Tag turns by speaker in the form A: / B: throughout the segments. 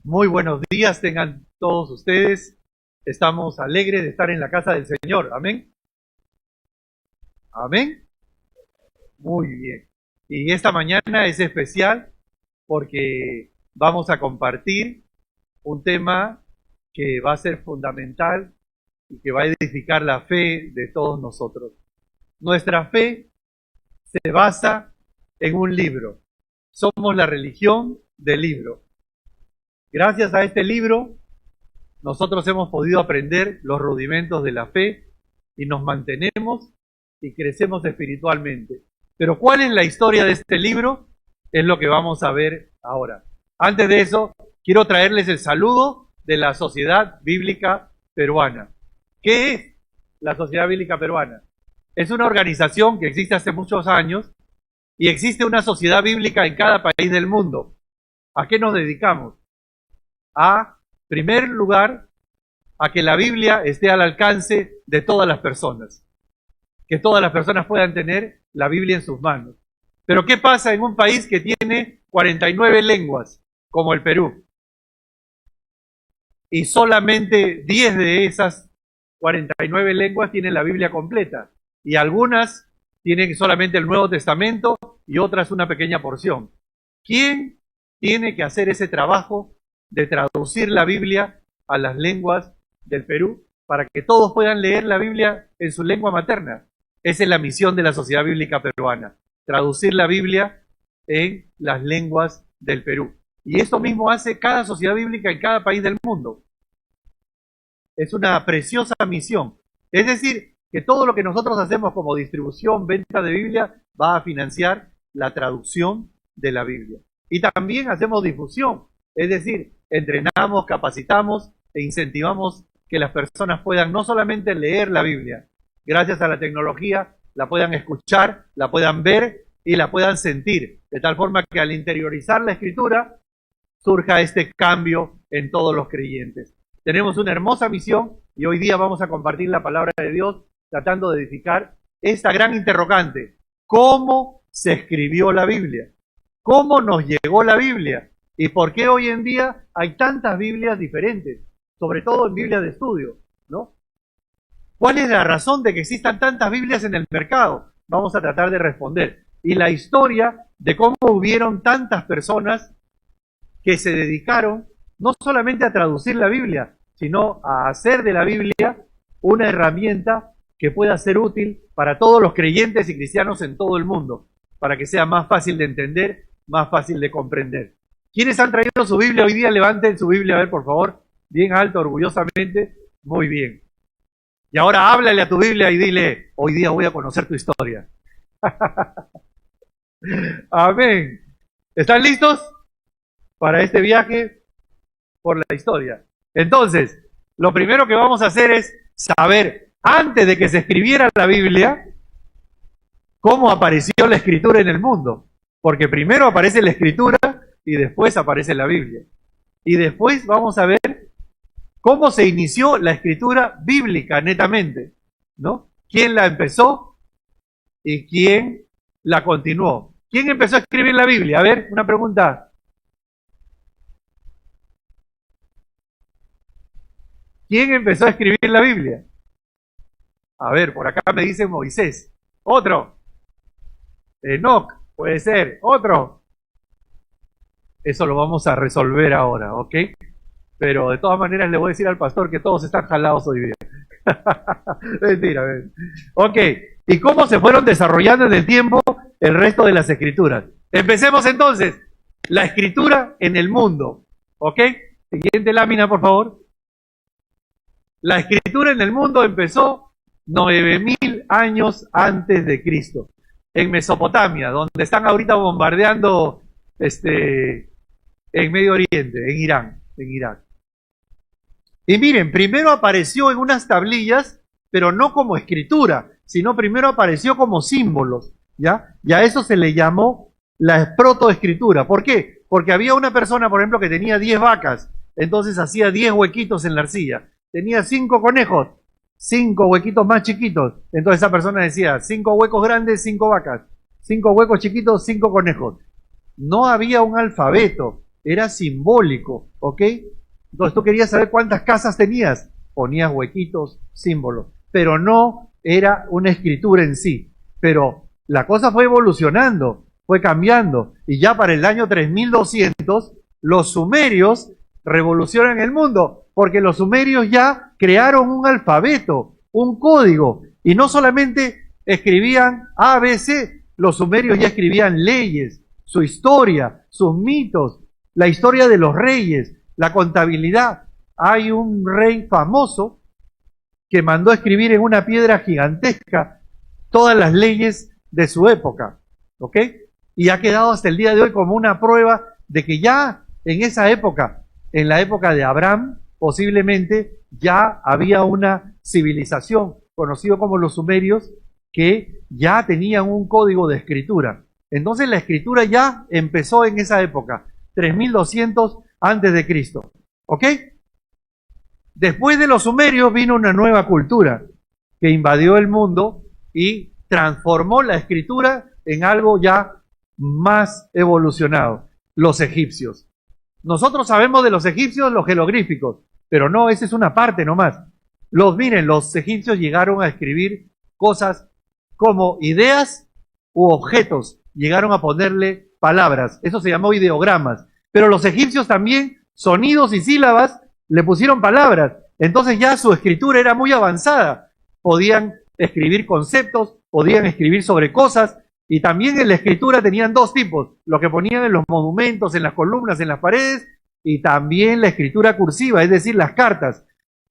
A: Muy buenos días tengan todos ustedes. Estamos alegres de estar en la casa del Señor. Amén. Amén. Muy bien. Y esta mañana es especial porque vamos a compartir un tema que va a ser fundamental y que va a edificar la fe de todos nosotros. Nuestra fe se basa en un libro. Somos la religión del libro. Gracias a este libro, nosotros hemos podido aprender los rudimentos de la fe y nos mantenemos y crecemos espiritualmente. Pero ¿cuál es la historia de este libro? Es lo que vamos a ver ahora. Antes de eso, quiero traerles el saludo de la Sociedad Bíblica Peruana. ¿Qué es la Sociedad Bíblica Peruana? Es una organización que existe hace muchos años y existe una sociedad bíblica en cada país del mundo. ¿A qué nos dedicamos? A, primer lugar, a que la Biblia esté al alcance de todas las personas. Que todas las personas puedan tener la Biblia en sus manos. Pero ¿qué pasa en un país que tiene 49 lenguas, como el Perú? Y solamente 10 de esas 49 lenguas tienen la Biblia completa. Y algunas tienen solamente el Nuevo Testamento y otras una pequeña porción. ¿Quién tiene que hacer ese trabajo de traducir la Biblia a las lenguas del Perú para que todos puedan leer la Biblia en su lengua materna? Esa es la misión de la Sociedad Bíblica Peruana, traducir la Biblia en las lenguas del Perú. Y esto mismo hace cada sociedad bíblica en cada país del mundo. Es una preciosa misión. Es decir, que todo lo que nosotros hacemos como distribución, venta de Biblia, va a financiar la traducción de la Biblia. Y también hacemos difusión. Es decir, entrenamos, capacitamos e incentivamos que las personas puedan no solamente leer la Biblia, gracias a la tecnología, la puedan escuchar, la puedan ver y la puedan sentir, de tal forma que al interiorizar la Escritura surja este cambio en todos los creyentes. Tenemos una hermosa misión y hoy día vamos a compartir la palabra de Dios tratando de edificar esta gran interrogante: ¿cómo se escribió la Biblia? ¿Cómo nos llegó la Biblia? ¿Y por qué hoy en día hay tantas Biblias diferentes? Sobre todo en Biblias de estudio, ¿no? ¿Cuál es la razón de que existan tantas Biblias en el mercado? Vamos a tratar de responder. Y la historia de cómo hubieron tantas personas que se dedicaron no solamente a traducir la Biblia, sino a hacer de la Biblia una herramienta que pueda ser útil para todos los creyentes y cristianos en todo el mundo, para que sea más fácil de entender, más fácil de comprender. ¿Quiénes han traído su Biblia hoy día? Levanten su Biblia, a ver, por favor, bien alto, orgullosamente. Muy bien. Y ahora háblale a tu Biblia y dile: hoy día voy a conocer tu historia. Amén. ¿Están listos para este viaje por la historia? Entonces, lo primero que vamos a hacer es saber, antes de que se escribiera la Biblia, cómo apareció la Escritura en el mundo. Porque primero aparece la Escritura y después aparece la Biblia. Y después vamos a ver cómo se inició la escritura bíblica netamente, ¿no? ¿Quién la empezó y quién la continuó? ¿Quién empezó a escribir la Biblia? A ver, una pregunta. ¿Quién empezó a escribir la Biblia? A ver, por acá me dice Moisés. Otro. Enoc, puede ser. Otro. Eso lo vamos a resolver ahora, ¿ok? Pero de todas maneras le voy a decir al pastor que todos están jalados hoy día. Mentira. Ok, ¿y cómo se fueron desarrollando en el tiempo el resto de las escrituras? Empecemos entonces. La escritura en el mundo. ¿Ok? Siguiente lámina, por favor. La escritura en el mundo empezó 9000 años antes de Cristo. En Mesopotamia, donde están ahorita bombardeando en Medio Oriente, en Irán, en Irak. Y miren, primero apareció en unas tablillas, pero no como escritura, sino primero apareció como símbolos, ¿ya? Y a eso se le llamó la protoescritura. ¿Por qué? Porque había una persona, por ejemplo, que tenía 10 vacas, entonces hacía 10 huequitos en la arcilla. Tenía 5 conejos, 5 huequitos más chiquitos. Entonces esa persona decía: 5 huecos grandes, 5 vacas. 5 huecos chiquitos, 5 conejos. No había un alfabeto. era simbólico, ¿ok? Entonces tú querías saber cuántas casas tenías, ponías huequitos, símbolos, pero no era una escritura en sí. Pero la cosa fue evolucionando, fue cambiando, y ya para el año 3200 los sumerios revolucionan el mundo, porque los sumerios ya crearon un alfabeto, un código, y no solamente escribían A, B, C, los sumerios ya escribían leyes, su historia, sus mitos, la historia de los reyes, la contabilidad. Hay un rey famoso que mandó a escribir en una piedra gigantesca todas las leyes de su época, ¿ok? Y ha quedado hasta el día de hoy como una prueba de que ya en esa época, en la época de Abraham, posiblemente ya había una civilización, conocido como los sumerios, que ya tenían un código de escritura. Entonces la escritura ya empezó en esa época, 3200 antes de Cristo, ¿ok? Después de los sumerios vino una nueva cultura que invadió el mundo y transformó la escritura en algo ya más evolucionado, los egipcios. Nosotros sabemos de los egipcios los jeroglíficos, pero no, esa es una parte nomás. Miren, los egipcios llegaron a escribir cosas como ideas u objetos, llegaron a ponerle palabras, eso se llamó ideogramas, pero los egipcios también, sonidos y sílabas, le pusieron palabras, entonces ya su escritura era muy avanzada, podían escribir conceptos, podían escribir sobre cosas, y también en la escritura tenían dos tipos, lo que ponían en los monumentos, en las columnas, en las paredes, y también la escritura cursiva, es decir, las cartas.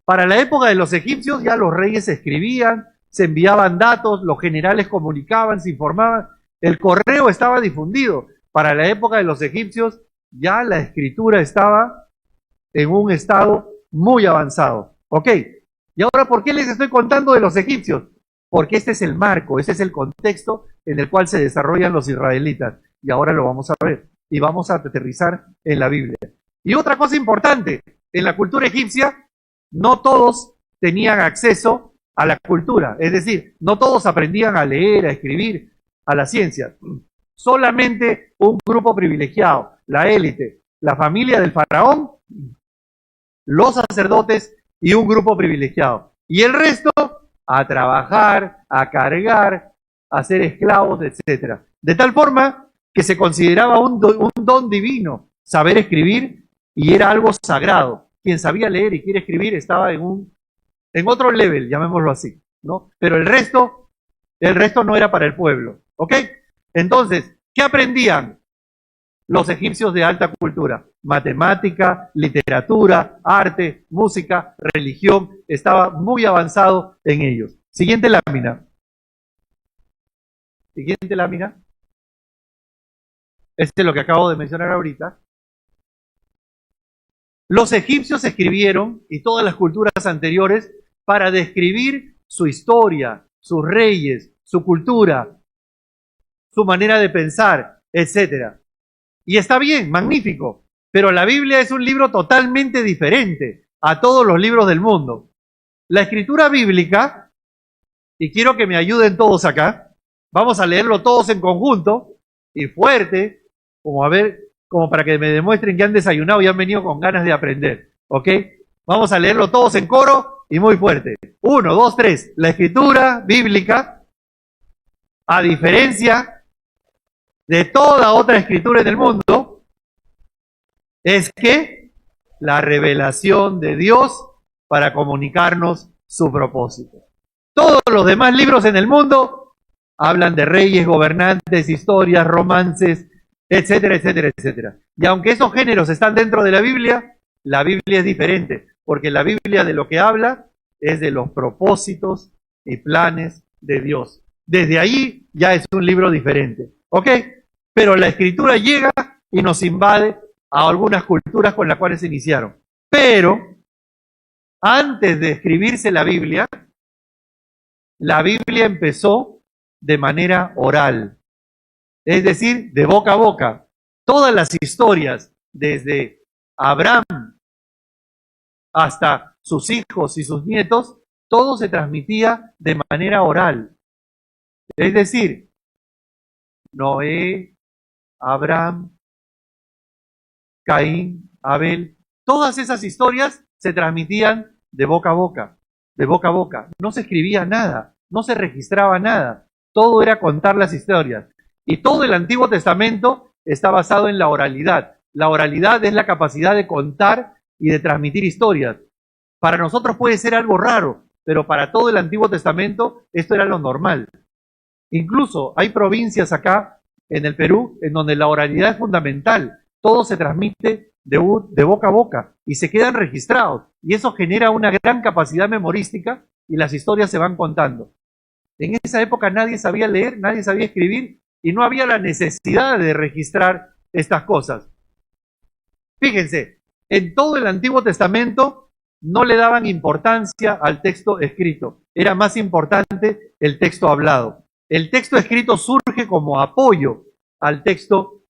A: Para la época de los egipcios ya los reyes escribían, se enviaban datos, los generales comunicaban, se informaban, el correo estaba difundido. Para la época de los egipcios ya la escritura estaba en un estado muy avanzado. ¿Ok? Y ahora, ¿por qué les estoy contando de los egipcios? Porque este es el marco, este es el contexto en el cual se desarrollan los israelitas. Y ahora lo vamos a ver. Y vamos a aterrizar en la Biblia. Y otra cosa importante, en la cultura egipcia, no todos tenían acceso a la cultura. Es decir, no todos aprendían a leer, a escribir, a la ciencia. Solamente un grupo privilegiado, la élite, la familia del faraón, los sacerdotes y un grupo privilegiado. Y el resto a trabajar, a cargar, a ser esclavos, etcétera. De tal forma que se consideraba un don divino saber escribir y era algo sagrado. Quien sabía leer y quiere escribir estaba en otro level, llamémoslo así, ¿no? Pero el resto no era para el pueblo, ¿ok? Entonces, ¿qué aprendían los egipcios de alta cultura? Matemática, literatura, arte, música, religión, estaba muy avanzado en ellos. Siguiente lámina. Siguiente lámina. Este es lo que acabo de mencionar ahorita. Los egipcios escribieron, y todas las culturas anteriores, para describir su historia, sus reyes, su cultura, su manera de pensar, etcétera. Y está bien, magnífico, pero la Biblia es un libro totalmente diferente a todos los libros del mundo. La escritura bíblica, y quiero que me ayuden todos acá, vamos a leerlo todos en conjunto y fuerte, como para que me demuestren que han desayunado y han venido con ganas de aprender, ¿ok? Vamos a leerlo todos en coro y muy fuerte. 1, 2, 3. La escritura bíblica, a diferencia de toda otra escritura en el mundo, es que la revelación de Dios para comunicarnos su propósito. Todos los demás libros en el mundo hablan de reyes, gobernantes, historias, romances, etcétera, etcétera, etcétera. Y aunque esos géneros están dentro de la Biblia es diferente, porque la Biblia de lo que habla es de los propósitos y planes de Dios. Desde ahí ya es un libro diferente, ¿ok? Pero la escritura llega y nos invade a algunas culturas con las cuales se iniciaron. Pero antes de escribirse la Biblia empezó de manera oral, es decir, de boca a boca. Todas las historias, desde Abraham hasta sus hijos y sus nietos, todo se transmitía de manera oral. Es decir, Noé, Abraham, Caín, Abel. Todas esas historias se transmitían de boca a boca, de boca a boca. No se escribía nada, no se registraba nada. Todo era contar las historias. Y todo el Antiguo Testamento está basado en la oralidad. La oralidad es la capacidad de contar y de transmitir historias. Para nosotros puede ser algo raro, pero para todo el Antiguo Testamento esto era lo normal. Incluso hay provincias acá en el Perú en donde la oralidad es fundamental. Todo se transmite de boca a boca y se quedan registrados. Y eso genera una gran capacidad memorística y las historias se van contando. En esa época nadie sabía leer, nadie sabía escribir y no había la necesidad de registrar estas cosas. Fíjense, en todo el Antiguo Testamento no le daban importancia al texto escrito. Era más importante el texto hablado. El texto escrito surge como apoyo al texto,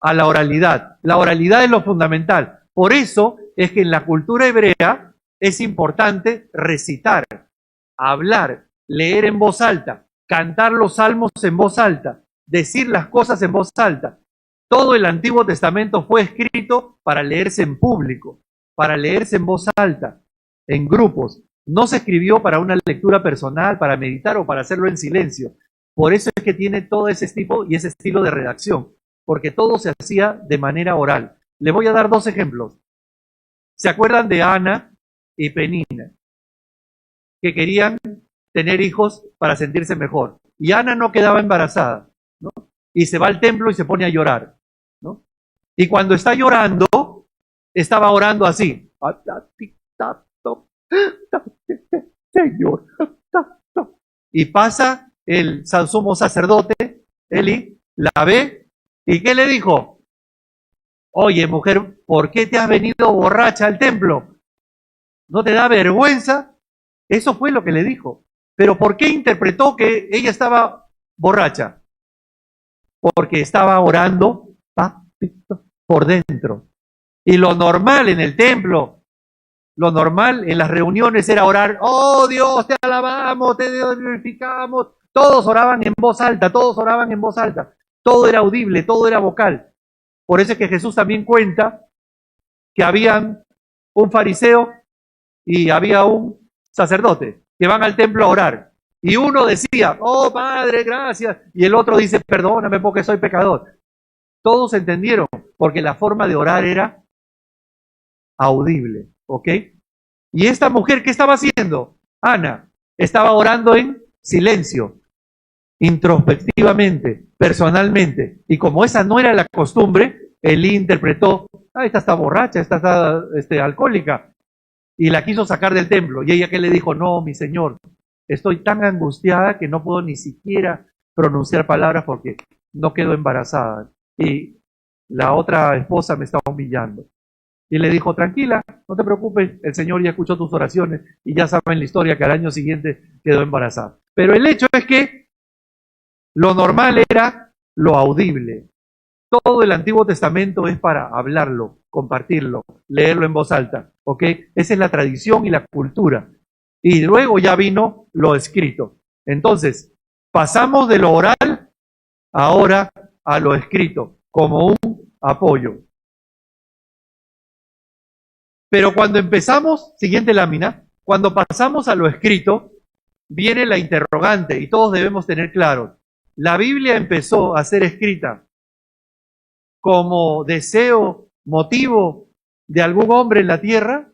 A: a la oralidad. La oralidad es lo fundamental. Por eso es que en la cultura hebrea es importante recitar, hablar, leer en voz alta, cantar los salmos en voz alta, decir las cosas en voz alta. Todo el Antiguo Testamento fue escrito para leerse en público, para leerse en voz alta, en grupos. No se escribió para una lectura personal, para meditar o para hacerlo en silencio. Por eso es que tiene todo ese tipo y ese estilo de redacción, porque todo se hacía de manera oral. Le voy a dar 2 ejemplos. ¿Se acuerdan de Ana y Penina? Que querían tener hijos para sentirse mejor. Y Ana no quedaba embarazada, ¿no? Y se va al templo y se pone a llorar, ¿no? Y cuando está llorando, estaba orando así. Señor. Y pasa el sumo sacerdote, Eli, la ve, ¿y qué le dijo? Oye, mujer, ¿por qué te has venido borracha al templo? ¿No te da vergüenza? Eso fue lo que le dijo. Pero ¿por qué interpretó que ella estaba borracha? Porque estaba orando por dentro. Y lo normal en el templo, lo normal en las reuniones era orar, oh Dios, te alabamos, te glorificamos. Todos oraban en voz alta, todos oraban en voz alta. Todo era audible, todo era vocal. Por eso es que Jesús también cuenta que había un fariseo y había un sacerdote que van al templo a orar. Y uno decía, oh Padre, gracias. Y el otro dice, perdóname porque soy pecador. Todos entendieron, porque la forma de orar era audible, ¿ok? Y esta mujer, ¿qué estaba haciendo? Ana, estaba orando en silencio, introspectivamente, personalmente. Y como esa no era la costumbre, Elí interpretó, esta está borracha, esta está alcohólica. Y la quiso sacar del templo. Y ella que le dijo, no, mi señor, estoy tan angustiada que no puedo ni siquiera pronunciar palabras porque no quedo embarazada. Y la otra esposa me está humillando. Y le dijo, tranquila, no te preocupes, el Señor ya escuchó tus oraciones y ya saben la historia que al año siguiente quedó embarazada. Pero el hecho es que lo normal era lo audible. Todo el Antiguo Testamento es para hablarlo, compartirlo, leerlo en voz alta, ¿ok? Esa es la tradición y la cultura. Y luego ya vino lo escrito. Entonces, pasamos de lo oral ahora a lo escrito, como un apoyo. Pero cuando empezamos, siguiente lámina, cuando pasamos a lo escrito, viene la interrogante y todos debemos tener claro. La Biblia empezó a ser escrita como deseo, motivo de algún hombre en la tierra.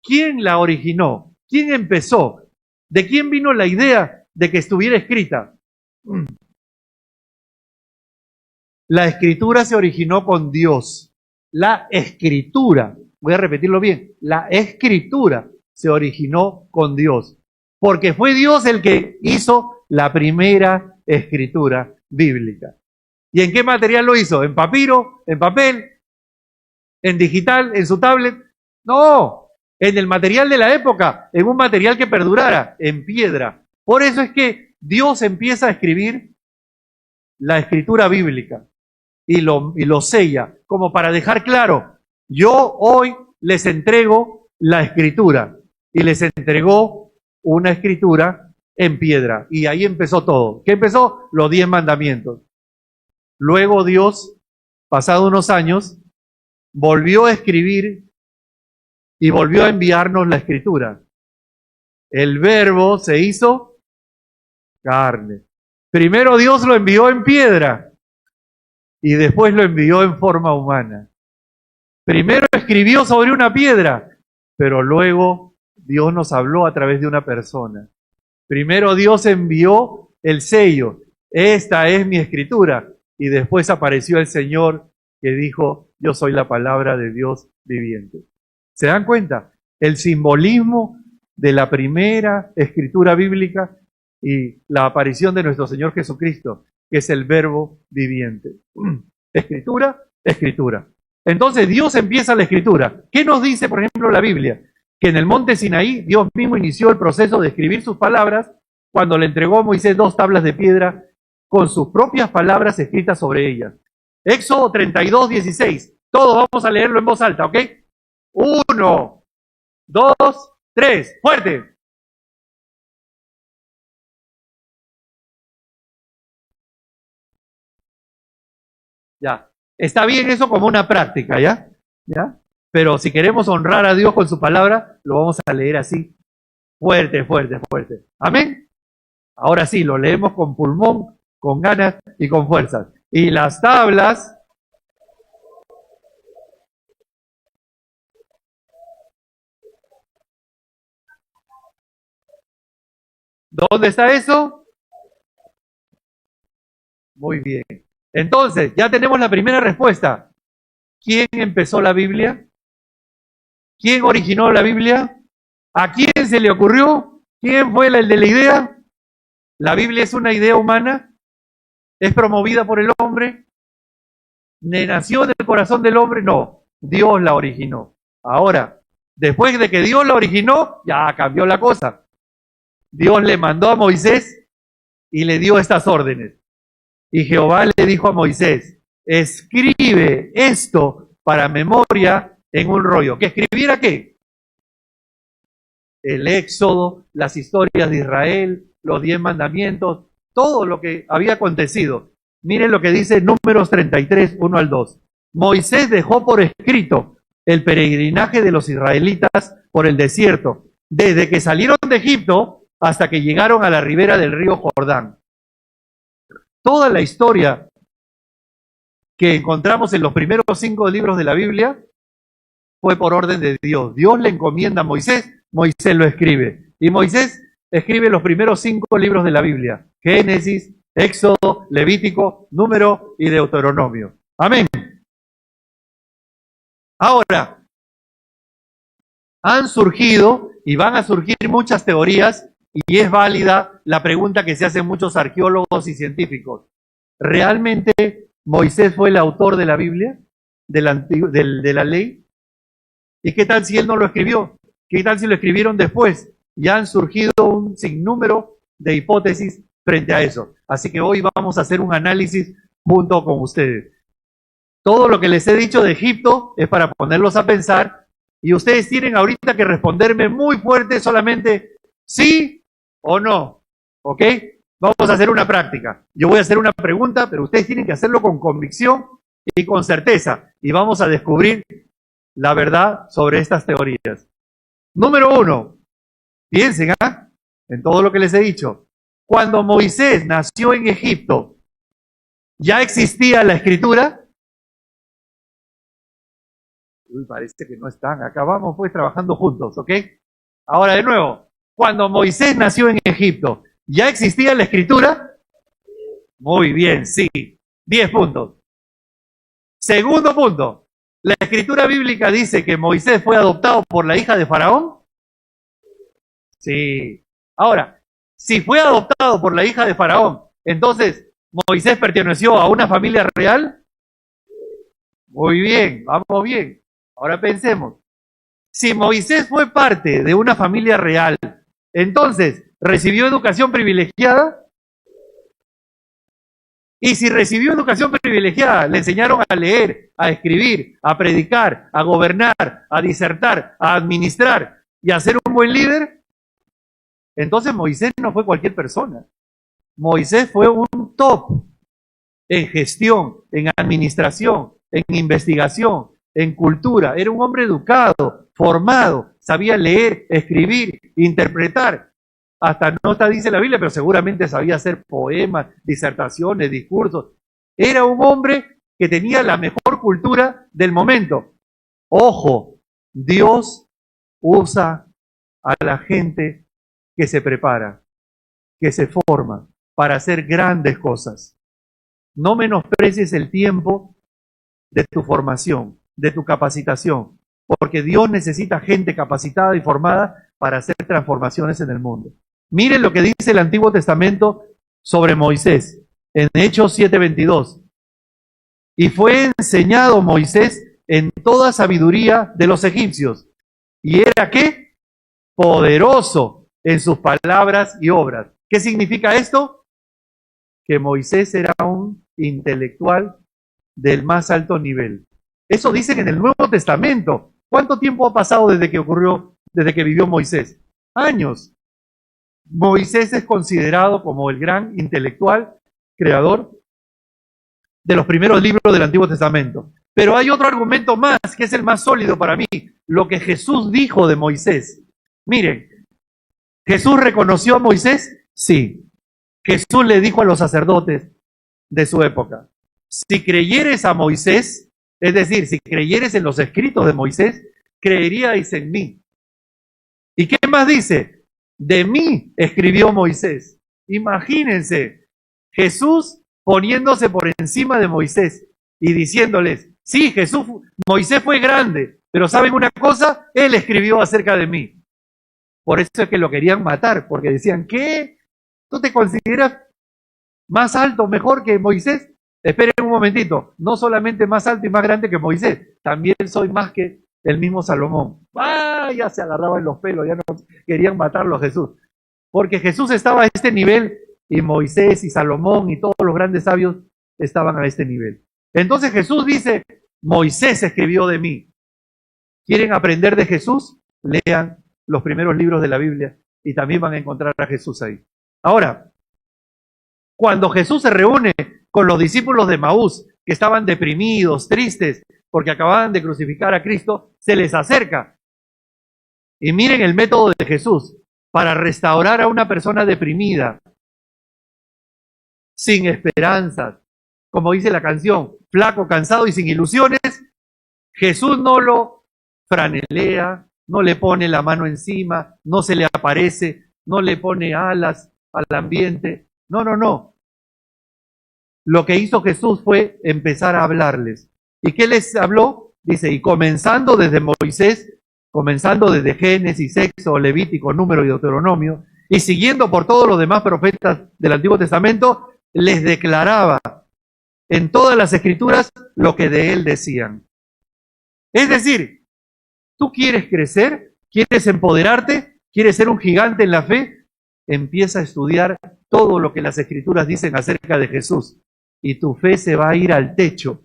A: ¿Quién la originó? ¿Quién empezó? ¿De quién vino la idea de que estuviera escrita? La escritura se originó con Dios. La escritura, voy a repetirlo bien, la escritura se originó con Dios. Porque fue Dios el que hizo la primera escritura bíblica. ¿Y en qué material lo hizo? ¿En papiro? ¿En papel? ¿En digital? ¿En su tablet? No, en el material de la época, en un material que perdurara, en piedra. Por eso es que Dios empieza a escribir la escritura bíblica y lo sella, como para dejar claro, yo hoy les entrego la escritura, y les entregó una escritura en piedra, y ahí empezó todo. ¿Qué empezó? Los 10 mandamientos. Luego Dios, pasado unos años, volvió a escribir y volvió a enviarnos la escritura. El verbo se hizo carne. Primero Dios lo envió en piedra y después lo envió en forma humana. Primero escribió sobre una piedra, pero luego Dios nos habló a través de una persona. Primero Dios envió el sello. Esta es mi escritura. Y después apareció el Señor que dijo, yo soy la palabra de Dios viviente. ¿Se dan cuenta? El simbolismo de la primera escritura bíblica y la aparición de nuestro Señor Jesucristo, que es el verbo viviente. Escritura, escritura. Entonces Dios empieza la escritura. ¿Qué nos dice, por ejemplo, la Biblia? Que en el monte Sinaí Dios mismo inició el proceso de escribir sus palabras cuando le entregó a Moisés 2 tablas de piedra con sus propias palabras escritas sobre ellas. Éxodo 32, 16. Todos vamos a leerlo en voz alta, ¿ok? 1, 2, 3. ¡Fuerte! Ya. Está bien eso como una práctica, ¿ya? ¿Ya? Pero si queremos honrar a Dios con su palabra, lo vamos a leer así. Fuerte, fuerte, fuerte. ¿Amén? Ahora sí, lo leemos con pulmón, con ganas y con fuerzas. Y las tablas... ¿Dónde está eso? Muy bien. Entonces, ya tenemos la primera respuesta. ¿Quién empezó la Biblia? ¿Quién originó la Biblia? ¿A quién se le ocurrió? ¿Quién fue el de la idea? ¿La Biblia es una idea humana? ¿Es promovida por el hombre? ¿Nació del corazón del hombre? No, Dios la originó. Ahora, después de que Dios la originó, ya cambió la cosa. Dios le mandó a Moisés y le dio estas órdenes. Y Jehová le dijo a Moisés, escribe esto para memoria en un rollo. ¿Que escribiera qué? El Éxodo, las historias de Israel, los 10 mandamientos, todo lo que había acontecido. Miren lo que dice Números 33, 1 al 2. Moisés dejó por escrito el peregrinaje de los israelitas por el desierto, desde que salieron de Egipto hasta que llegaron a la ribera del río Jordán. Toda la historia que encontramos en los primeros 5 libros de la Biblia fue por orden de Dios. Dios le encomienda a Moisés, Moisés lo escribe. Y Moisés escribe los primeros 5 libros de la Biblia. Génesis, Éxodo, Levítico, Número y Deuteronomio. Amén. Ahora, han surgido y van a surgir muchas teorías y es válida la pregunta que se hacen muchos arqueólogos y científicos. ¿Realmente Moisés fue el autor de la Biblia? ¿De la ley? ¿Y qué tal si él no lo escribió? ¿Qué tal si lo escribieron después? Ya han surgido un sinnúmero de hipótesis frente a eso. Así que hoy vamos a hacer un análisis junto con ustedes. Todo lo que les he dicho de Egipto es para ponerlos a pensar y ustedes tienen ahorita que responderme muy fuerte solamente sí o no. ¿Ok? Vamos a hacer una práctica. Yo voy a hacer una pregunta, pero ustedes tienen que hacerlo con convicción y con certeza. Y vamos a descubrir la verdad sobre estas teorías. Número 1. Piensen en todo lo que les he dicho. Cuando Moisés nació en Egipto, ¿ya existía la escritura? Uy, parece que no están. Acá vamos pues trabajando juntos, ¿ok? Ahora de nuevo. Cuando Moisés nació en Egipto, ¿ya existía la escritura? Muy bien, sí. 10 puntos. Segundo punto. ¿La escritura bíblica dice que Moisés fue adoptado por la hija de Faraón? Sí. Ahora, si fue adoptado por la hija de Faraón, entonces, ¿Moisés perteneció a una familia real? Muy bien, vamos bien. Ahora pensemos. Si Moisés fue parte de una familia real, entonces, ¿recibió educación privilegiada? Y si recibió educación privilegiada, le enseñaron a leer, a escribir, a predicar, a gobernar, a disertar, a administrar y a ser un buen líder, entonces Moisés no fue cualquier persona. Moisés fue un top en gestión, en administración, en investigación, en cultura, era un hombre educado, formado, sabía leer, escribir, interpretar. Hasta nota dice la Biblia, pero seguramente sabía hacer poemas, disertaciones, discursos. Era un hombre que tenía la mejor cultura del momento. Ojo, Dios usa a la gente que se prepara, que se forma para hacer grandes cosas. No menosprecies el tiempo de tu formación, de tu capacitación, porque Dios necesita gente capacitada y formada para hacer transformaciones en el mundo. Miren lo que dice el Antiguo Testamento sobre Moisés, en Hechos 7:22. Y fue enseñado Moisés en toda sabiduría de los egipcios. ¿Y era qué? Poderoso en sus palabras y obras. ¿Qué significa esto? Que Moisés era un intelectual del más alto nivel. Eso dicen en el Nuevo Testamento. ¿Cuánto tiempo ha pasado desde que vivió Moisés? Años. Moisés es considerado como el gran intelectual creador de los primeros libros del Antiguo Testamento. Pero hay otro argumento más, que es el más sólido para mí, lo que Jesús dijo de Moisés. Miren, ¿Jesús reconoció a Moisés? Sí. Jesús le dijo a los sacerdotes de su época, si creyeres a Moisés, es decir, si creyeres en los escritos de Moisés, creeríais en mí. ¿Y qué más dice? De mí escribió Moisés. Imagínense, Jesús poniéndose por encima de Moisés y diciéndoles, sí, Moisés fue grande, pero ¿saben una cosa? Él escribió acerca de mí. Por eso es que lo querían matar, porque decían, ¿qué? ¿Tú te consideras más alto, mejor que Moisés? Esperen un momentito, no solamente más alto y más grande que Moisés, también soy más que el mismo Salomón. ¡Ah! Ya se agarraban los pelos, ya no querían matarlo a Jesús. Porque Jesús estaba a este nivel y Moisés y Salomón y todos los grandes sabios estaban a este nivel. Entonces Jesús dice, Moisés escribió de mí. ¿Quieren aprender de Jesús? Lean los primeros libros de la Biblia y también van a encontrar a Jesús ahí. Ahora, cuando Jesús se reúne con los discípulos de Maús, que estaban deprimidos, tristes, porque acababan de crucificar a Cristo, se les acerca. Y miren el método de Jesús para restaurar a una persona deprimida, sin esperanzas, como dice la canción, flaco, cansado y sin ilusiones. Jesús no lo franelea, no le pone la mano encima, no se le aparece, no le pone alas al ambiente. No, no, no. Lo que hizo Jesús fue empezar a hablarles. ¿Y qué les habló? Dice, y comenzando desde Moisés, comenzando desde Génesis, Éxodo, Levítico, Número y Deuteronomio, y siguiendo por todos los demás profetas del Antiguo Testamento, les declaraba en todas las escrituras lo que de él decían. Es decir, ¿tú quieres crecer? ¿Quieres empoderarte? ¿Quieres ser un gigante en la fe? Empieza a estudiar todo lo que las escrituras dicen acerca de Jesús y tu fe se va a ir al techo.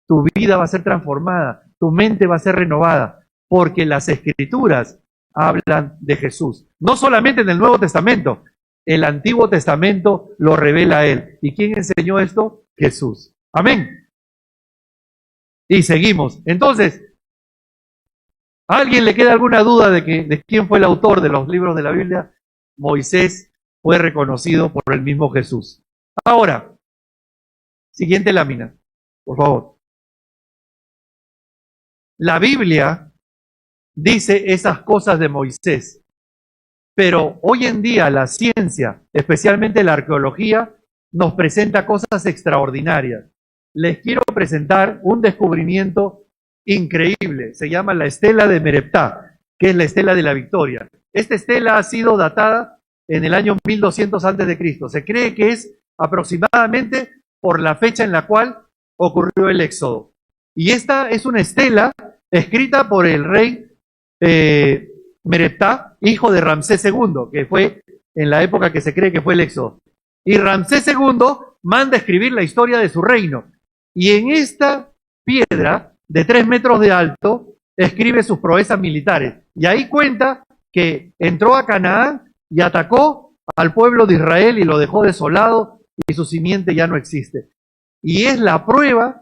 A: Tu vida va a ser transformada, tu mente va a ser renovada, porque las escrituras hablan de Jesús. No solamente en el Nuevo Testamento, el Antiguo Testamento lo revela a él. ¿Y quién enseñó esto? Jesús. Amén. Y seguimos. Entonces, ¿a alguien le queda alguna duda de quién fue el autor de los libros de la Biblia? Moisés fue reconocido por el mismo Jesús. Ahora, siguiente lámina, por favor. La Biblia dice esas cosas de Moisés, pero hoy en día la ciencia, especialmente la arqueología, nos presenta cosas extraordinarias. Les quiero presentar un descubrimiento increíble. Se llama la estela de Mereptah, que es la estela de la victoria. Esta estela ha sido datada en el año 1200 a.C. Se cree que es aproximadamente por la fecha en la cual ocurrió el éxodo. Y esta es una estela escrita por el rey Mereptah, hijo de Ramsés II, que fue en la época que se cree que fue el éxodo. Y Ramsés II manda escribir la historia de su reino. Y en esta piedra de 3 metros de alto escribe sus proezas militares. Y ahí cuenta que entró a Canaán y atacó al pueblo de Israel y lo dejó desolado y su simiente ya no existe. Y es la prueba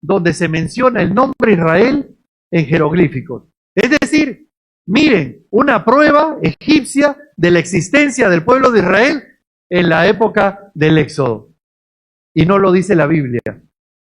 A: donde se menciona el nombre Israel en jeroglíficos. Es decir, miren, una prueba egipcia de la existencia del pueblo de Israel en la época del Éxodo. Y no lo dice la Biblia.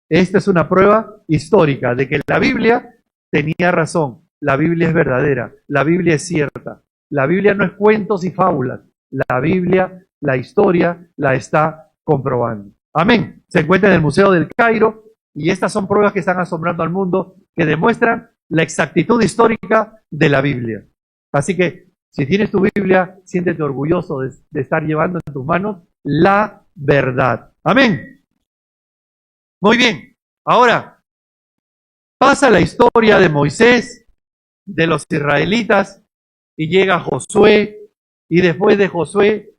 A: Esta es una prueba histórica de que la Biblia tenía razón. La Biblia es verdadera. La Biblia es cierta. La Biblia no es cuentos y fábulas. La Biblia, la historia, la está comprobando. Amén. Se encuentra en el Museo del Cairo y estas son pruebas que están asombrando al mundo, que demuestran la exactitud histórica de la Biblia. Así que, si tienes tu Biblia, siéntete orgulloso de estar llevando en tus manos la verdad. Amén. Muy bien. Ahora, pasa la historia de Moisés, de los israelitas, y llega Josué, y después de Josué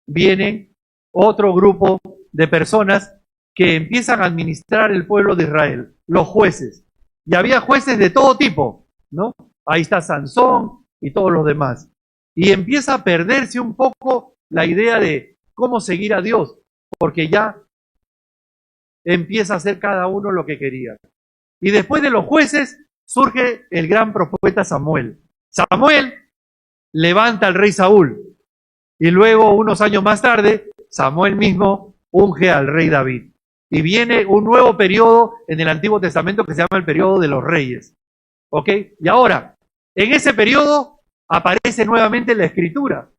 A: viene otro grupo de personas que empiezan a administrar el pueblo de Israel, los jueces. Y había jueces de todo tipo, ¿no? Ahí está Sansón y todos los demás. Y empieza a perderse un poco la idea de cómo seguir a Dios, porque ya empieza a hacer cada uno lo que quería. Y después de los jueces surge el gran profeta Samuel. Samuel levanta al rey Saúl y luego, unos años más tarde, Samuel mismo unge al rey David. Y viene un nuevo periodo en el Antiguo Testamento que se llama el periodo de los reyes. ¿Ok? Y ahora, en ese periodo aparece nuevamente la escritura,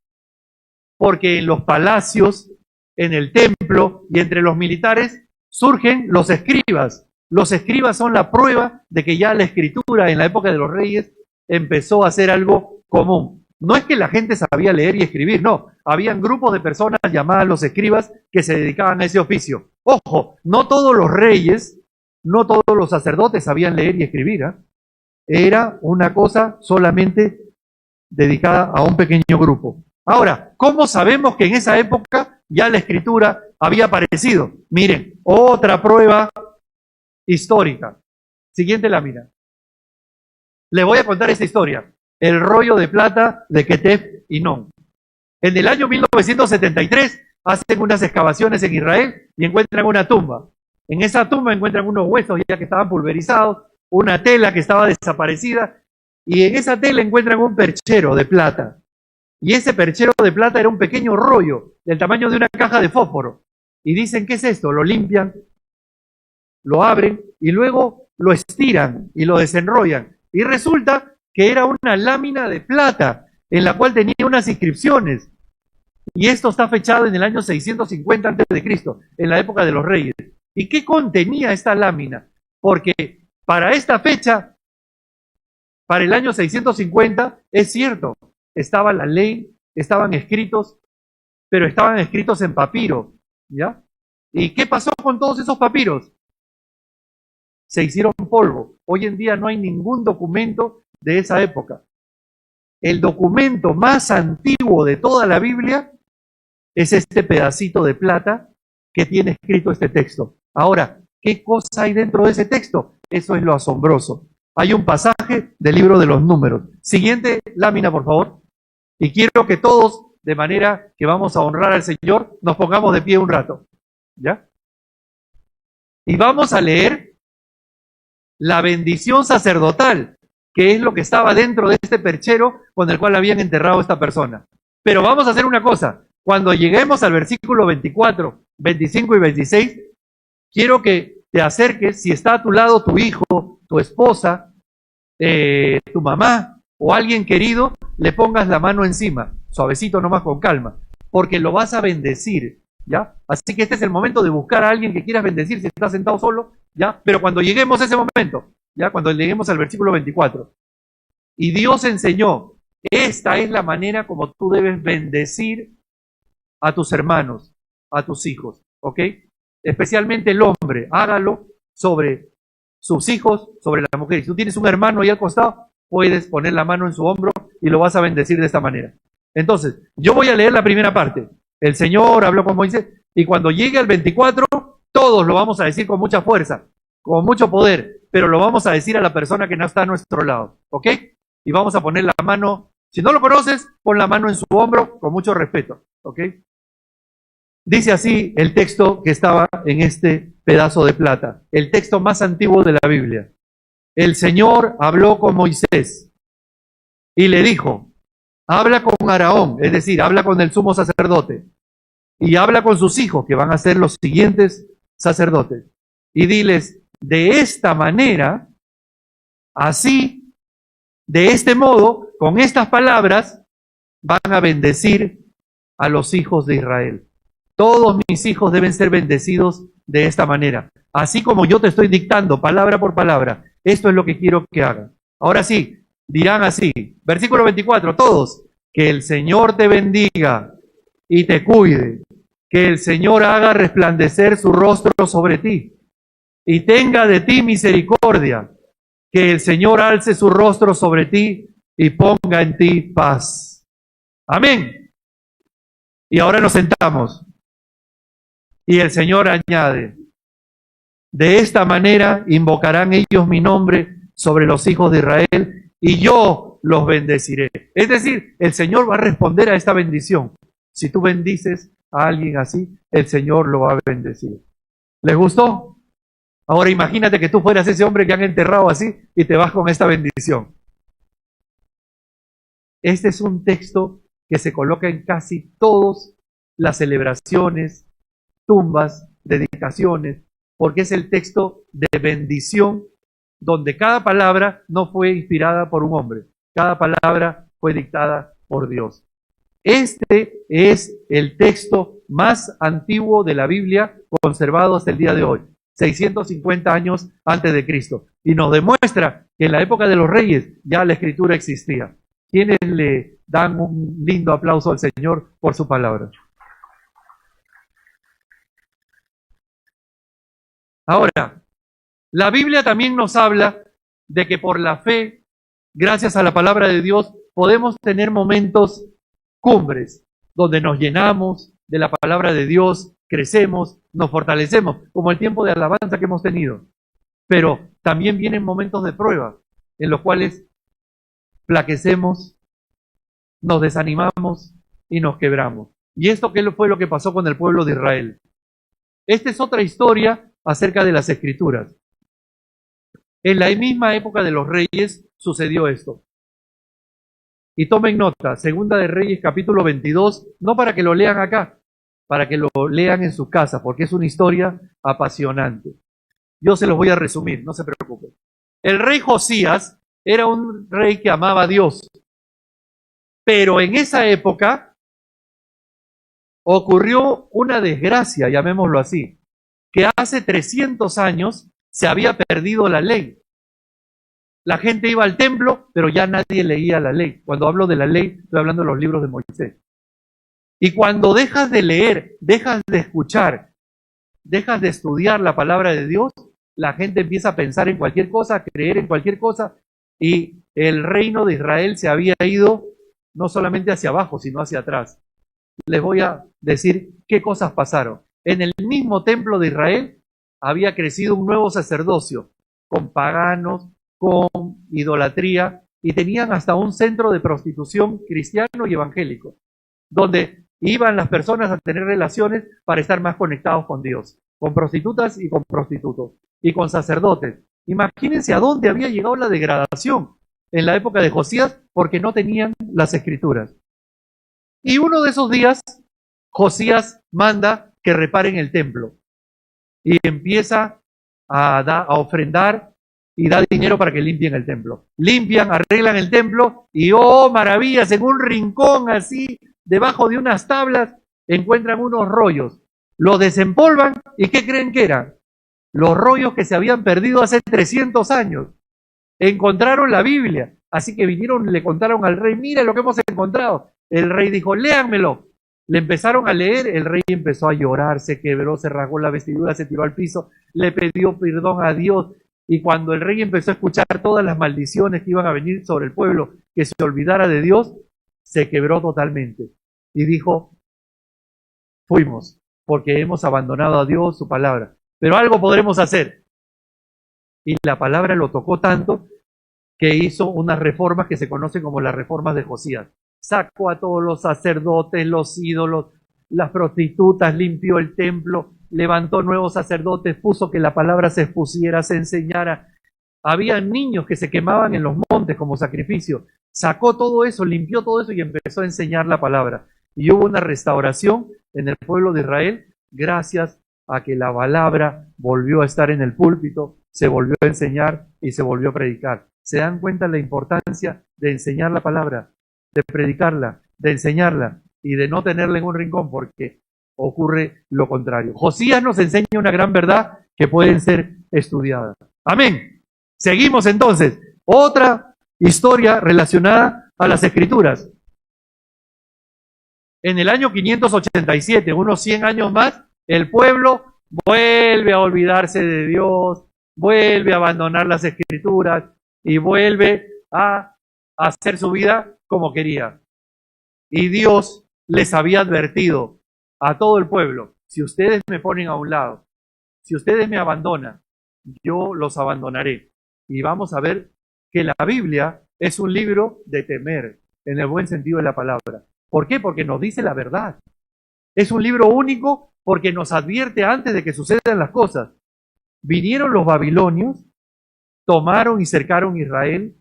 A: porque en los palacios, en el templo y entre los militares surgen los escribas. Los escribas son la prueba de que ya la escritura en la época de los reyes empezó a ser algo común. No es que la gente sabía leer y escribir, no. Habían grupos de personas llamadas los escribas que se dedicaban a ese oficio. Ojo, no todos los reyes, no todos los sacerdotes sabían leer y escribir, ¿eh? Era una cosa solamente dedicada a un pequeño grupo. Ahora, ¿cómo sabemos que en esa época ya la escritura había aparecido? Miren, otra prueba histórica. Siguiente lámina. Le voy a contar esta historia. El rollo de plata de Ketef y Non. En el año 1973 hacen unas excavaciones en Israel y encuentran una tumba. En esa tumba encuentran unos huesos ya que estaban pulverizados, una tela que estaba desaparecida, y en esa tela encuentran un perchero de plata. Y ese perchero de plata era un pequeño rollo del tamaño de una caja de fósforo. Y dicen, ¿qué es esto? Lo limpian, lo abren y luego lo estiran y lo desenrollan. Y resulta que era una lámina de plata en la cual tenía unas inscripciones. Y esto está fechado en el año 650 a.C., en la época de los reyes. ¿Y qué contenía esta lámina? Porque para esta fecha, para el año 650, es cierto, estaba la ley, estaban escritos, pero estaban escritos en papiro, ¿ya? ¿Y qué pasó con todos esos papiros? Se hicieron polvo. Hoy en día no hay ningún documento de esa época. El documento más antiguo de toda la Biblia es este pedacito de plata que tiene escrito este texto. Ahora, ¿qué cosa hay dentro de ese texto? Eso es lo asombroso. Hay un pasaje del libro de los Números. Siguiente lámina, por favor. Y quiero que todos, de manera que vamos a honrar al Señor, nos pongamos de pie un rato. ¿Ya? Y vamos a leer la bendición sacerdotal, que es lo que estaba dentro de este perchero con el cual habían enterrado a esta persona. Pero vamos a hacer una cosa. Cuando lleguemos al versículo 24, 25 y 26, quiero que te acerques, si está a tu lado tu hijo, tu esposa, tu mamá o alguien querido, le pongas la mano encima, suavecito nomás, con calma, porque lo vas a bendecir, ¿ya? Así que este es el momento de buscar a alguien que quieras bendecir si estás sentado solo, ¿ya? Pero cuando lleguemos a ese momento, ¿ya? Cuando lleguemos al versículo 24, y Dios enseñó, esta es la manera como tú debes bendecir a tus hermanos, a tus hijos, ¿ok? Especialmente el hombre, hágalo sobre sus hijos, sobre la mujer. Si tú tienes un hermano ahí al costado, puedes poner la mano en su hombro y lo vas a bendecir de esta manera. Entonces, yo voy a leer la primera parte. El Señor habló con Moisés y cuando llegue al 24, todos lo vamos a decir con mucha fuerza, con mucho poder, pero lo vamos a decir a la persona que no está a nuestro lado, ¿ok? Y vamos a poner la mano, si no lo conoces, pon la mano en su hombro con mucho respeto, ¿ok? Dice así el texto que estaba en este pedazo de plata, el texto más antiguo de la Biblia. El Señor habló con Moisés y le dijo, habla con Aarón, es decir, habla con el sumo sacerdote, y habla con sus hijos, que van a ser los siguientes sacerdotes, y diles, de esta manera, así, de este modo, con estas palabras, van a bendecir a los hijos de Israel. Todos mis hijos deben ser bendecidos de esta manera. Así como yo te estoy dictando palabra por palabra, esto es lo que quiero que hagan. Ahora sí, dirán así, versículo 24, todos, que el Señor te bendiga y te cuide, que el Señor haga resplandecer su rostro sobre ti y tenga de ti misericordia, que el Señor alce su rostro sobre ti y ponga en ti paz. Amén. Y ahora nos sentamos. Y el Señor añade, de esta manera invocarán ellos mi nombre sobre los hijos de Israel y yo los bendeciré. Es decir, el Señor va a responder a esta bendición. Si tú bendices a alguien así, el Señor lo va a bendecir. ¿Les gustó? Ahora imagínate que tú fueras ese hombre que han enterrado así y te vas con esta bendición. Este es un texto que se coloca en casi todas las celebraciones, tumbas, dedicaciones, porque es el texto de bendición donde cada palabra no fue inspirada por un hombre, cada palabra fue dictada por Dios. Este es el texto más antiguo de la Biblia conservado hasta el día de hoy, 650 años antes de Cristo, y nos demuestra que en la época de los reyes ya la escritura existía. ¿Quiénes le dan un lindo aplauso al Señor por su palabra? Ahora, la Biblia también nos habla de que por la fe, gracias a la palabra de Dios, podemos tener momentos cumbres, donde nos llenamos de la palabra de Dios, crecemos, nos fortalecemos, como el tiempo de alabanza que hemos tenido. Pero también vienen momentos de prueba, en los cuales flaquecemos, nos desanimamos y nos quebramos. ¿Y esto qué fue lo que pasó con el pueblo de Israel? Esta es otra historia acerca de las Escrituras. En la misma época de los reyes sucedió esto. Y tomen nota, Segunda de Reyes capítulo 22, no para que lo lean acá, para que lo lean en su casa, porque es una historia apasionante. Yo se los voy a resumir, no se preocupen. El rey Josías era un rey que amaba a Dios, pero en esa época ocurrió una desgracia, llamémoslo así, que hace 300 años se había perdido la ley. La gente iba al templo, pero ya nadie leía la ley. Cuando hablo de la ley, estoy hablando de los libros de Moisés. Y cuando dejas de leer, dejas de escuchar, dejas de estudiar la palabra de Dios, la gente empieza a pensar en cualquier cosa, a creer en cualquier cosa, y el reino de Israel se había ido no solamente hacia abajo, sino hacia atrás. Les voy a decir qué cosas pasaron. En el mismo templo de Israel había crecido un nuevo sacerdocio, con paganos, con idolatría, y tenían hasta un centro de prostitución cristiano y evangélico, donde iban las personas a tener relaciones para estar más conectados con Dios, con prostitutas y con prostitutos, y con sacerdotes. Imagínense a dónde había llegado la degradación en la época de Josías, porque no tenían las escrituras. Y uno de esos días, Josías manda que reparen el templo, y empieza a ofrendar y da dinero para que limpien el templo. Limpian, arreglan el templo y ¡oh, maravillas! En un rincón así, debajo de unas tablas, encuentran unos rollos. Los desempolvan y ¿qué creen que eran? Los rollos que se habían perdido hace 300 años. Encontraron la Biblia. Así que vinieron y le contaron al rey, mira lo que hemos encontrado. El rey dijo, léanmelo. Le empezaron a leer, el rey empezó a llorar, se quebró, se rasgó la vestidura, se tiró al piso, le pidió perdón a Dios. Y cuando el rey empezó a escuchar todas las maldiciones que iban a venir sobre el pueblo, que se olvidara de Dios, se quebró totalmente. Y dijo, fuimos, porque hemos abandonado a Dios, su palabra. Pero algo podremos hacer. Y la palabra lo tocó tanto que hizo unas reformas que se conocen como las reformas de Josías. Sacó a todos los sacerdotes, los ídolos, las prostitutas, limpió el templo, levantó nuevos sacerdotes, puso que la palabra se expusiera, se enseñara. Había niños que se quemaban en los montes como sacrificio. Sacó todo eso, limpió todo eso y empezó a enseñar la palabra. Y hubo una restauración en el pueblo de Israel gracias a que la palabra volvió a estar en el púlpito, se volvió a enseñar y se volvió a predicar. ¿Se dan cuenta la importancia de enseñar la palabra, de predicarla, de enseñarla y de no tenerla en un rincón? Porque ocurre lo contrario. Josías nos enseña una gran verdad que pueden ser estudiadas. Amén. Seguimos entonces. Otra historia relacionada a las Escrituras. En el año 587, unos 100 años más, el pueblo vuelve a olvidarse de Dios, vuelve a abandonar las Escrituras y vuelve a hacer su vida como quería. Y Dios les había advertido a todo el pueblo: si ustedes me ponen a un lado, si ustedes me abandonan, yo los abandonaré. Y vamos a ver que la Biblia es un libro de temer, en el buen sentido de la palabra. ¿Por qué? Porque nos dice la verdad. Es un libro único porque nos advierte antes de que sucedan las cosas. Vinieron los babilonios, tomaron y cercaron Israel,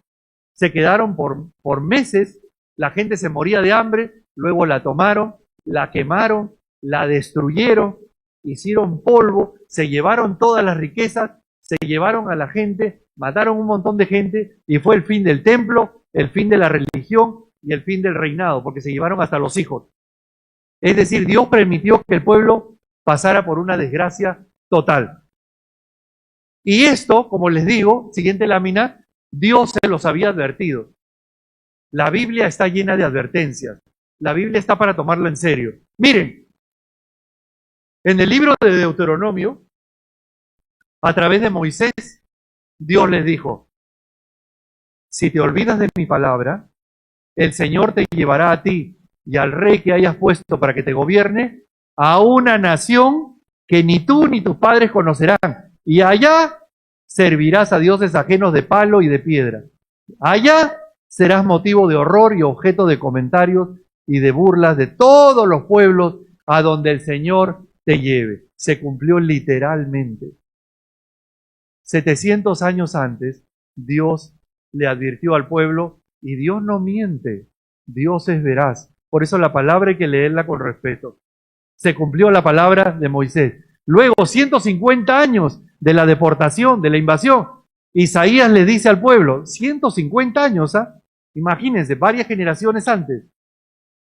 A: se quedaron por meses, la gente se moría de hambre, luego la tomaron, la quemaron, la destruyeron, hicieron polvo, se llevaron todas las riquezas, se llevaron a la gente, mataron un montón de gente y fue el fin del templo, el fin de la religión y el fin del reinado, porque se llevaron hasta los hijos. Es decir, Dios permitió que el pueblo pasara por una desgracia total. Y esto, como les digo, siguiente lámina, Dios se los había advertido. La Biblia está llena de advertencias. La Biblia está para tomarla en serio. Miren, en el libro de Deuteronomio, a través de Moisés, Dios les dijo: si te olvidas de mi palabra, el Señor te llevará a ti y al rey que hayas puesto para que te gobierne a una nación que ni tú ni tus padres conocerán, y allá servirás a dioses ajenos de palo y de piedra. Allá serás motivo de horror y objeto de comentarios y de burlas de todos los pueblos a donde el Señor te lleve. Se cumplió literalmente. 700 años antes, Dios le advirtió al pueblo, y Dios no miente, Dios es veraz. Por eso la palabra hay que leerla con respeto. Se cumplió la palabra de Moisés. Luego, 150 años de la deportación, de la invasión, Isaías le dice al pueblo, 150 años, ¿ah? Imagínense, varias generaciones antes,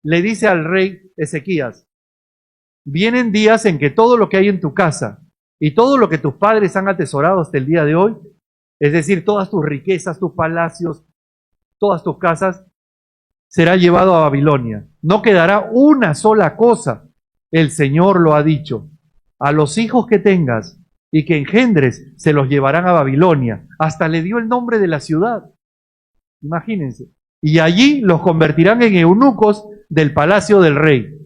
A: le dice al rey Ezequías: vienen días en que todo lo que hay en tu casa y todo lo que tus padres han atesorado hasta el día de hoy, es decir, todas tus riquezas, tus palacios, todas tus casas, será llevado a Babilonia. No quedará una sola cosa. El Señor lo ha dicho. A los hijos que tengas y que engendres se los llevarán a Babilonia. Hasta le dio el nombre de la ciudad. Imagínense. Y allí los convertirán en eunucos del palacio del rey.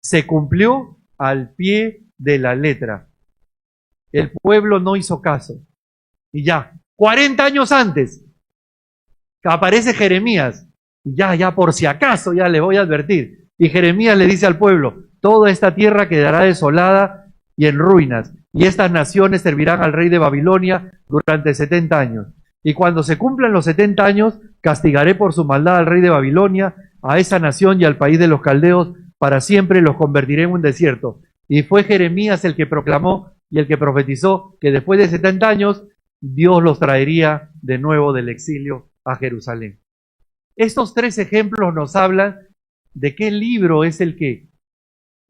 A: Se cumplió al pie de la letra. El pueblo no hizo caso. Y ya, 40 años antes, aparece Jeremías. Y ya por si acaso, ya les voy a advertir. Y Jeremías le dice al pueblo: toda esta tierra quedará desolada y en ruinas, y estas naciones servirán al rey de Babilonia durante 70 años. Y cuando se cumplan los 70 años, castigaré por su maldad al rey de Babilonia, a esa nación y al país de los caldeos, para siempre los convertiré en un desierto. Y fue Jeremías el que proclamó y el que profetizó que después de 70 años, Dios los traería de nuevo del exilio a Jerusalén. Estos tres ejemplos nos hablan de qué libro es el que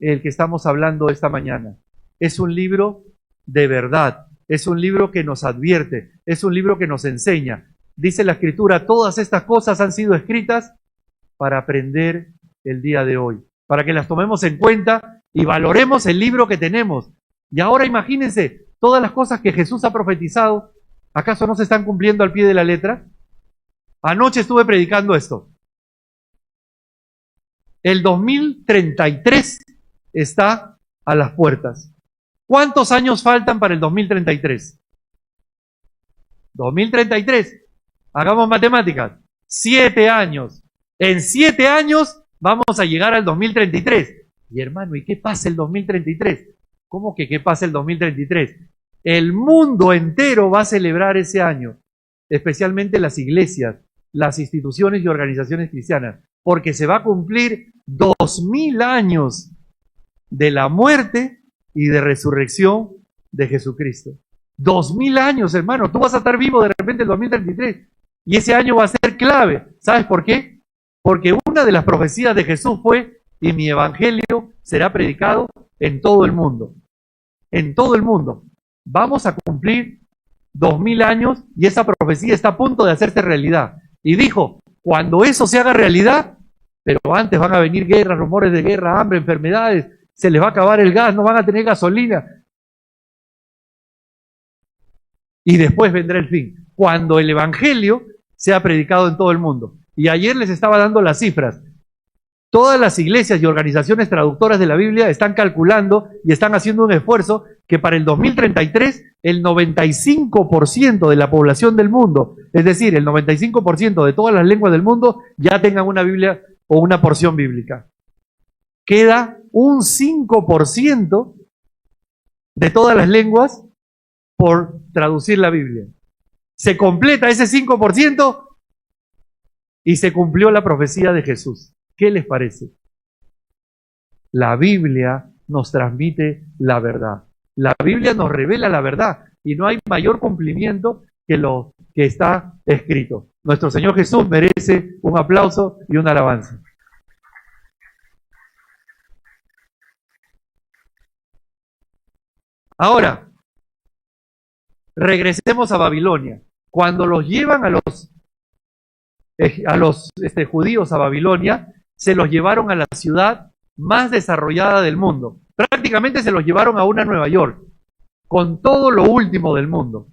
A: estamos hablando esta mañana. Es un libro de verdad, es un libro que nos advierte, es un libro que nos enseña. Dice la Escritura: todas estas cosas han sido escritas para aprender el día de hoy, para que las tomemos en cuenta y valoremos el libro que tenemos. Y ahora imagínense, todas las cosas que Jesús ha profetizado, ¿acaso no se están cumpliendo al pie de la letra? Anoche estuve predicando esto. El 2033 está a las puertas. ¿Cuántos años faltan para el 2033? 2033. Hagamos matemáticas. 7 años. En 7 años vamos a llegar al 2033. Y hermano, ¿y qué pasa el 2033? ¿Cómo que qué pasa el 2033? El mundo entero va a celebrar ese año, especialmente las iglesias, las instituciones y organizaciones cristianas, porque se va a cumplir 2000 años de la muerte y de resurrección de Jesucristo. 2000 años, hermano. Tú vas a estar vivo de repente el 2033 y ese año va a ser clave. ¿Sabes por qué? Porque una de las profecías de Jesús fue: y mi evangelio será predicado en todo el mundo. En todo el mundo. Vamos a cumplir 2000 años y esa profecía está a punto de hacerse realidad. Y dijo: cuando eso se haga realidad, pero antes van a venir guerras, rumores de guerra, hambre, enfermedades, se les va a acabar el gas, no van a tener gasolina. Y después vendrá el fin, cuando el evangelio sea predicado en todo el mundo. Y ayer les estaba dando las cifras. Todas las iglesias y organizaciones traductoras de la Biblia están calculando y están haciendo un esfuerzo que para el 2033 el 95% de la población del mundo, es decir, el 95% de todas las lenguas del mundo, ya tengan una Biblia o una porción bíblica. Queda un 5% de todas las lenguas por traducir la Biblia. Se completa ese 5% y se cumplió la profecía de Jesús. ¿Qué les parece? La Biblia nos transmite la verdad. La Biblia nos revela la verdad y no hay mayor cumplimiento que lo que está escrito. Nuestro Señor Jesús merece un aplauso y una alabanza. Ahora, regresemos a Babilonia. Cuando los llevan a los judíos a Babilonia, se los llevaron a la ciudad más desarrollada del mundo. Prácticamente se los llevaron a una Nueva York, con todo lo último del mundo.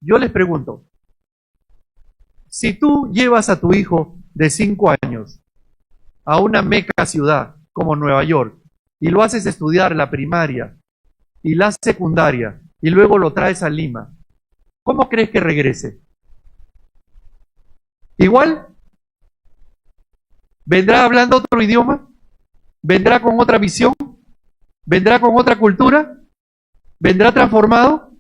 A: Yo les pregunto, si tú llevas a tu hijo de 5 años a una meca ciudad como Nueva York y lo haces estudiar la primaria y la secundaria y luego lo traes a Lima, ¿cómo crees que regrese? ¿Igual? ¿Vendrá hablando otro idioma? ¿Vendrá con otra visión? ¿Vendrá con otra cultura? ¿Vendrá transformado?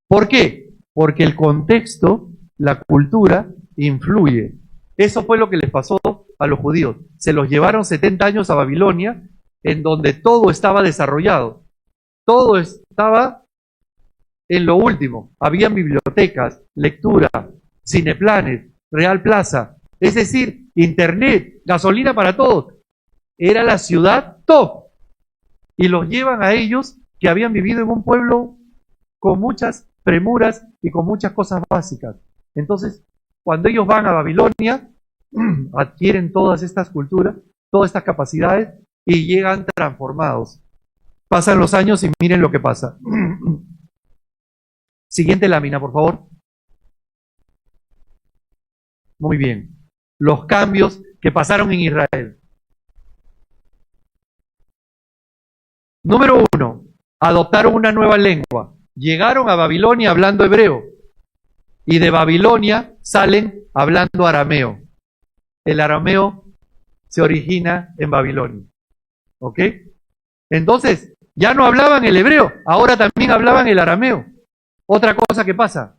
A: ¿Por qué? Porque el contexto, la cultura, influye. Eso fue lo que les pasó a los judíos. Se los llevaron 70 años a Babilonia, en donde todo estaba desarrollado. Todo estaba en lo último. Habían bibliotecas, lectura, cineplanes, Real Plaza, es decir, internet, gasolina para todos. Era la ciudad top. Y los llevan a ellos que habían vivido en un pueblo con muchas premuras y con muchas cosas básicas. Entonces, cuando ellos van a Babilonia, adquieren todas estas culturas, todas estas capacidades y llegan transformados. Pasan los años y miren lo que pasa. Siguiente lámina, por favor. Muy bien. Los cambios que pasaron en Israel. Número 1. Adoptaron una nueva lengua. Llegaron a Babilonia hablando hebreo. Y de Babilonia salen hablando arameo. El arameo se origina en Babilonia. ¿Ok? Entonces, ya no hablaban el hebreo, ahora también hablaban el arameo. Otra cosa que pasa.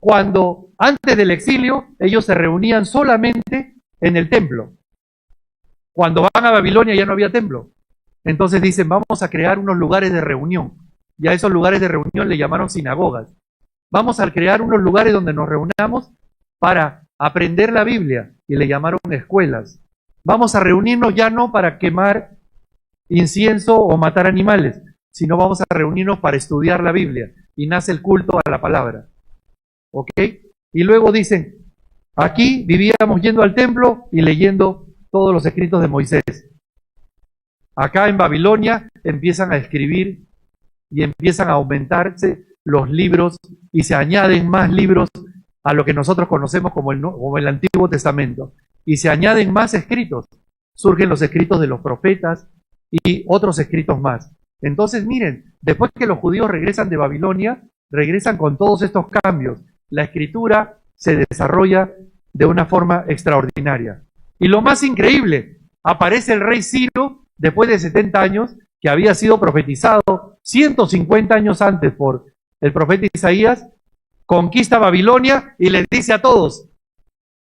A: Cuando antes del exilio, ellos se reunían solamente en el templo. Cuando van a Babilonia ya no había templo. Entonces dicen, vamos a crear unos lugares de reunión. Y a esos lugares de reunión le llamaron sinagogas. Vamos a crear unos lugares donde nos reunamos para aprender la Biblia. Y le llamaron escuelas. Vamos a reunirnos ya no para quemar incienso o matar animales, sino vamos a reunirnos para estudiar la Biblia. Y nace el culto a la palabra. ¿Ok? Y luego dicen, aquí vivíamos yendo al templo y leyendo todos los escritos de Moisés. Acá en Babilonia empiezan a escribir y empiezan a aumentarse los libros y se añaden más libros a lo que nosotros conocemos como el Antiguo Testamento. Y se añaden más escritos. Surgen los escritos de los profetas y otros escritos más. Entonces miren, después que los judíos regresan de Babilonia, regresan con todos estos cambios. La escritura se desarrolla de una forma extraordinaria. Y lo más increíble, aparece el rey Ciro después de 70 años, que había sido profetizado 150 años antes por el profeta Isaías, conquista Babilonia y les dice a todos: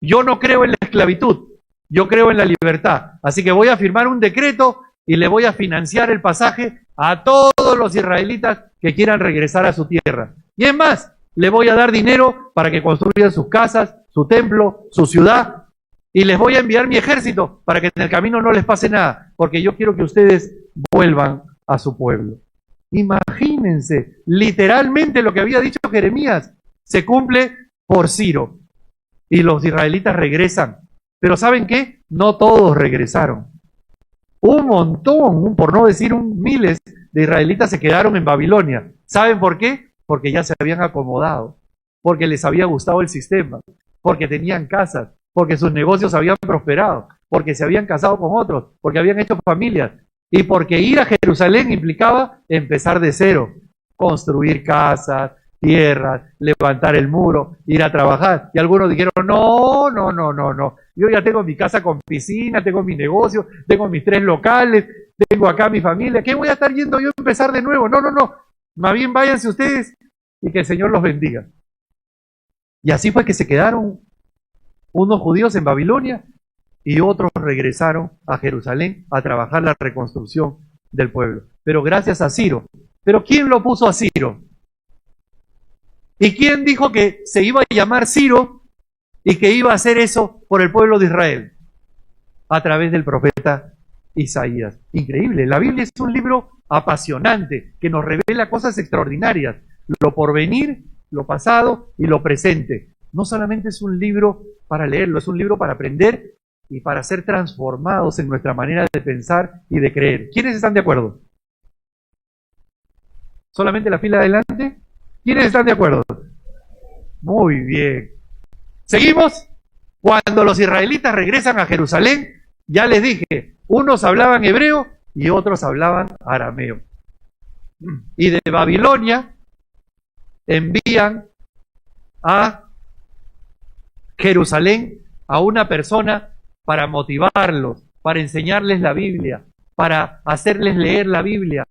A: yo no creo en la esclavitud, yo creo en la libertad. Así que voy a firmar un decreto y le voy a financiar el pasaje a todos los israelitas que quieran regresar a su tierra. Y es más, le voy a dar dinero para que construyan sus casas, su templo, su ciudad, y les voy a enviar mi ejército para que en el camino no les pase nada, porque yo quiero que ustedes vuelvan a su pueblo. Imagínense, literalmente lo que había dicho Jeremías se cumple por Ciro. Y los israelitas regresan. Pero ¿saben qué? No todos regresaron. Un montón, por no decir miles de israelitas se quedaron en Babilonia. ¿Saben por qué? Porque ya se habían acomodado, porque les había gustado el sistema, porque tenían casas, porque sus negocios habían prosperado, porque se habían casado con otros, porque habían hecho familias, y porque ir a Jerusalén implicaba empezar de cero, construir casas, tierras, levantar el muro, ir a trabajar. Y algunos dijeron: no, yo ya tengo mi casa con piscina, tengo mi negocio, tengo mis 3 locales, tengo acá mi familia, ¿qué voy a estar yendo yo a empezar de nuevo? No, más bien váyanse ustedes y que el Señor los bendiga. Y así fue que se quedaron unos judíos en Babilonia y otros regresaron a Jerusalén a trabajar la reconstrucción del pueblo. Pero gracias a Ciro. ¿Pero quién lo puso a Ciro? ¿Y quién dijo que se iba a llamar Ciro y que iba a hacer eso por el pueblo de Israel? A través del profeta Isaías. Increíble. La Biblia es un libro apasionante que nos revela cosas extraordinarias. Lo porvenir, lo pasado y lo presente. No solamente es un libro para leerlo, es un libro para aprender y para ser transformados en nuestra manera de pensar y de creer. ¿Quiénes están de acuerdo? ¿Solamente la fila de adelante? ¿Quiénes están de acuerdo? Muy bien. ¿Seguimos? Cuando los israelitas regresan a Jerusalén, ya les dije, unos hablaban hebreo y otros hablaban arameo. Y de Babilonia envían a Jerusalén a una persona para motivarlos, para enseñarles la Biblia, para hacerles leer la Biblia,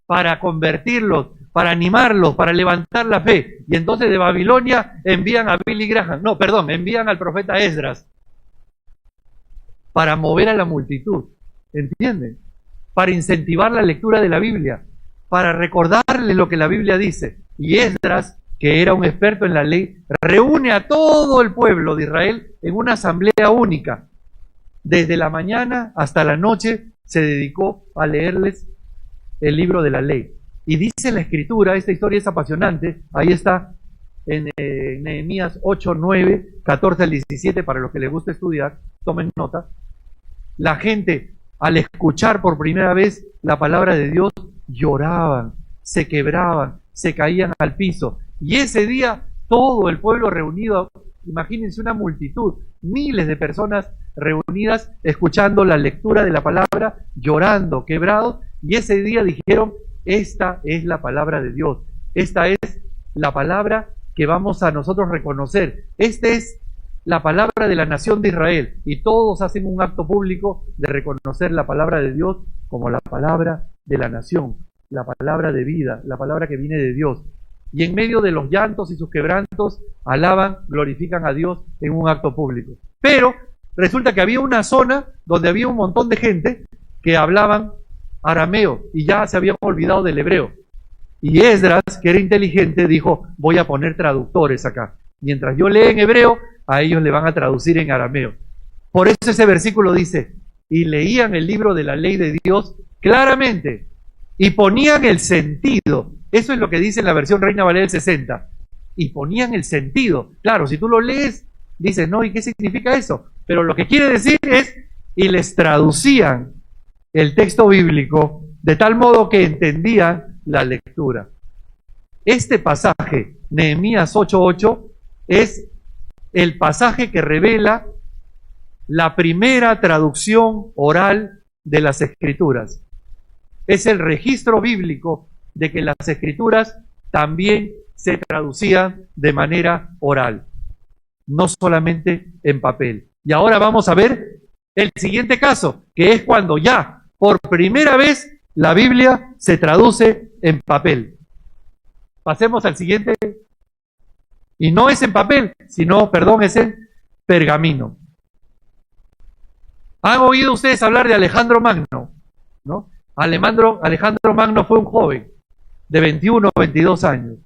A: para convertirlos, para animarlos, para levantar la fe. Y entonces de Babilonia envían a Billy Graham, envían al profeta Esdras para mover a la multitud, ¿entienden? Para incentivar la lectura de la Biblia, para recordarles lo que la Biblia dice. Y Esdras, que era un experto en la ley, reúne a todo el pueblo de Israel en una asamblea única. Desde la mañana hasta la noche se dedicó a leerles el libro de la ley. Y dice la Escritura, esta historia es apasionante, ahí está en Nehemías 8, 9, 14 al 17, para los que les gusta estudiar, tomen nota. La gente, al escuchar por primera vez la palabra de Dios, lloraban, se quebraban, se caían al piso. Y ese día, todo el pueblo reunido, imagínense una multitud, miles de personas reunidas, escuchando la lectura de la palabra, llorando, quebrados, y ese día dijeron: esta es la palabra de Dios, esta es la palabra que vamos a nosotros reconocer, esta es la palabra de la nación de Israel. Y todos hacen un acto público de reconocer la palabra de Dios como la palabra de la nación, la palabra de vida, la palabra que viene de Dios. Y en medio de los llantos y sus quebrantos, alaban, glorifican a Dios en un acto público. Pero resulta que había una zona donde había un montón de gente que hablaban arameo y ya se habían olvidado del hebreo. Y Esdras, que era inteligente, dijo: voy a poner traductores acá. Mientras yo lea en hebreo, a ellos le van a traducir en arameo. Por eso ese versículo dice: y leían el libro de la ley de Dios claramente y ponían el sentido. Eso es lo que dice en la versión Reina Valera del 60. Y ponían el sentido. Claro, si tú lo lees, dices: no, ¿y qué significa eso? Pero lo que quiere decir es: y les traducían el texto bíblico de tal modo que entendían la lectura. Este pasaje, Nehemías 8:8, es el pasaje que revela la primera traducción oral de las Escrituras. Es el registro bíblico de que las Escrituras también se traducían de manera oral. no solamente en papel. Y ahora vamos a ver el siguiente caso, que es cuando ya por primera vez la Biblia se traduce en papel. Pasemos al siguiente. Y no es en papel, sino, perdón, es en pergamino. ¿Han oído ustedes hablar de Alejandro Magno? ¿No? Alejandro Magno fue un joven de 21 o 22 años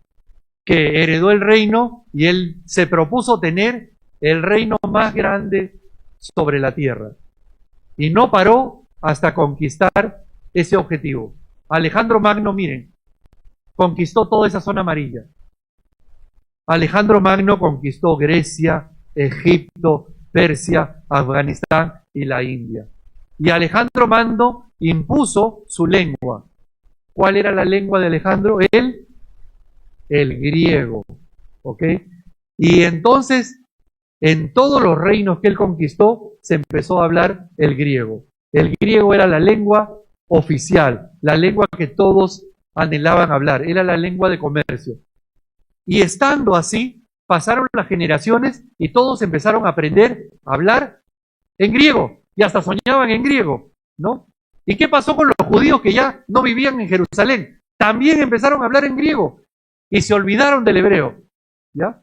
A: que heredó el reino y él se propuso tener el reino más grande sobre la tierra. Y no paró hasta conquistar ese objetivo. Alejandro Magno, miren, conquistó toda esa zona amarilla. Alejandro Magno conquistó Grecia, Egipto, Persia, Afganistán y la India. Y Alejandro Magno impuso su lengua. ¿Cuál era la lengua de Alejandro? El griego. ¿Ok? Y entonces, en todos los reinos que él conquistó, se empezó a hablar el griego. El griego era la lengua oficial, la lengua que todos anhelaban hablar, era la lengua de comercio. Y estando así, pasaron las generaciones y todos empezaron a aprender a hablar en griego, y hasta soñaban en griego, ¿no? ¿Y qué pasó con los judíos que ya no vivían en Jerusalén? También empezaron a hablar en griego y se olvidaron del hebreo, ¿ya?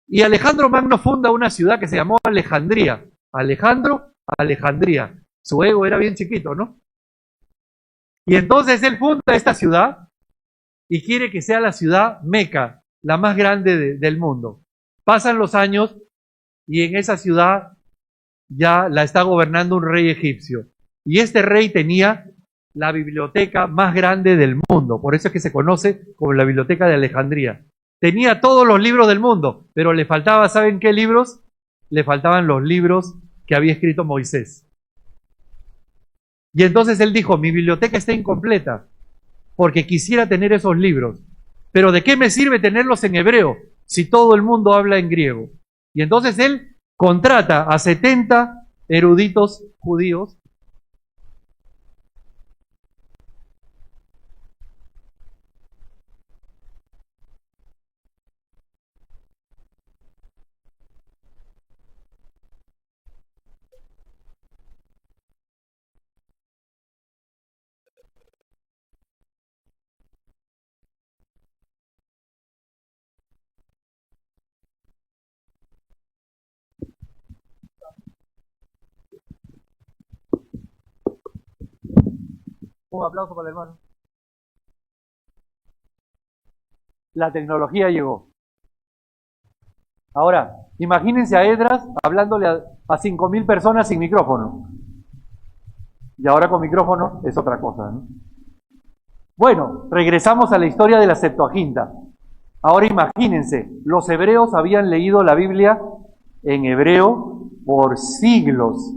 A: Y Alejandro Magno funda una ciudad que se llamó Alejandría. Alejandría. Su ego era bien chiquito, ¿no? Y entonces él funda esta ciudad y quiere que sea la ciudad Meca, la más grande del mundo. Pasan los años y en esa ciudad ya la está gobernando un rey egipcio. Y este rey tenía la biblioteca más grande del mundo. Por eso es que se conoce como la Biblioteca de Alejandría. Tenía todos los libros del mundo, pero le faltaba, ¿saben qué libros? Le faltaban los libros que había escrito Moisés. Y entonces él dijo, mi biblioteca está incompleta, porque quisiera tener esos libros. Pero ¿de qué me sirve tenerlos en hebreo si todo el mundo habla en griego? Y entonces él contrata a 70 eruditos judíos Un aplauso para el hermano. La tecnología llegó. Ahora, imagínense a Edras hablándole a 5.000 personas sin micrófono. Y ahora con micrófono es otra cosa, ¿no? Bueno, regresamos a la historia de la Septuaginta. Ahora imagínense, los hebreos habían leído la Biblia en hebreo por siglos.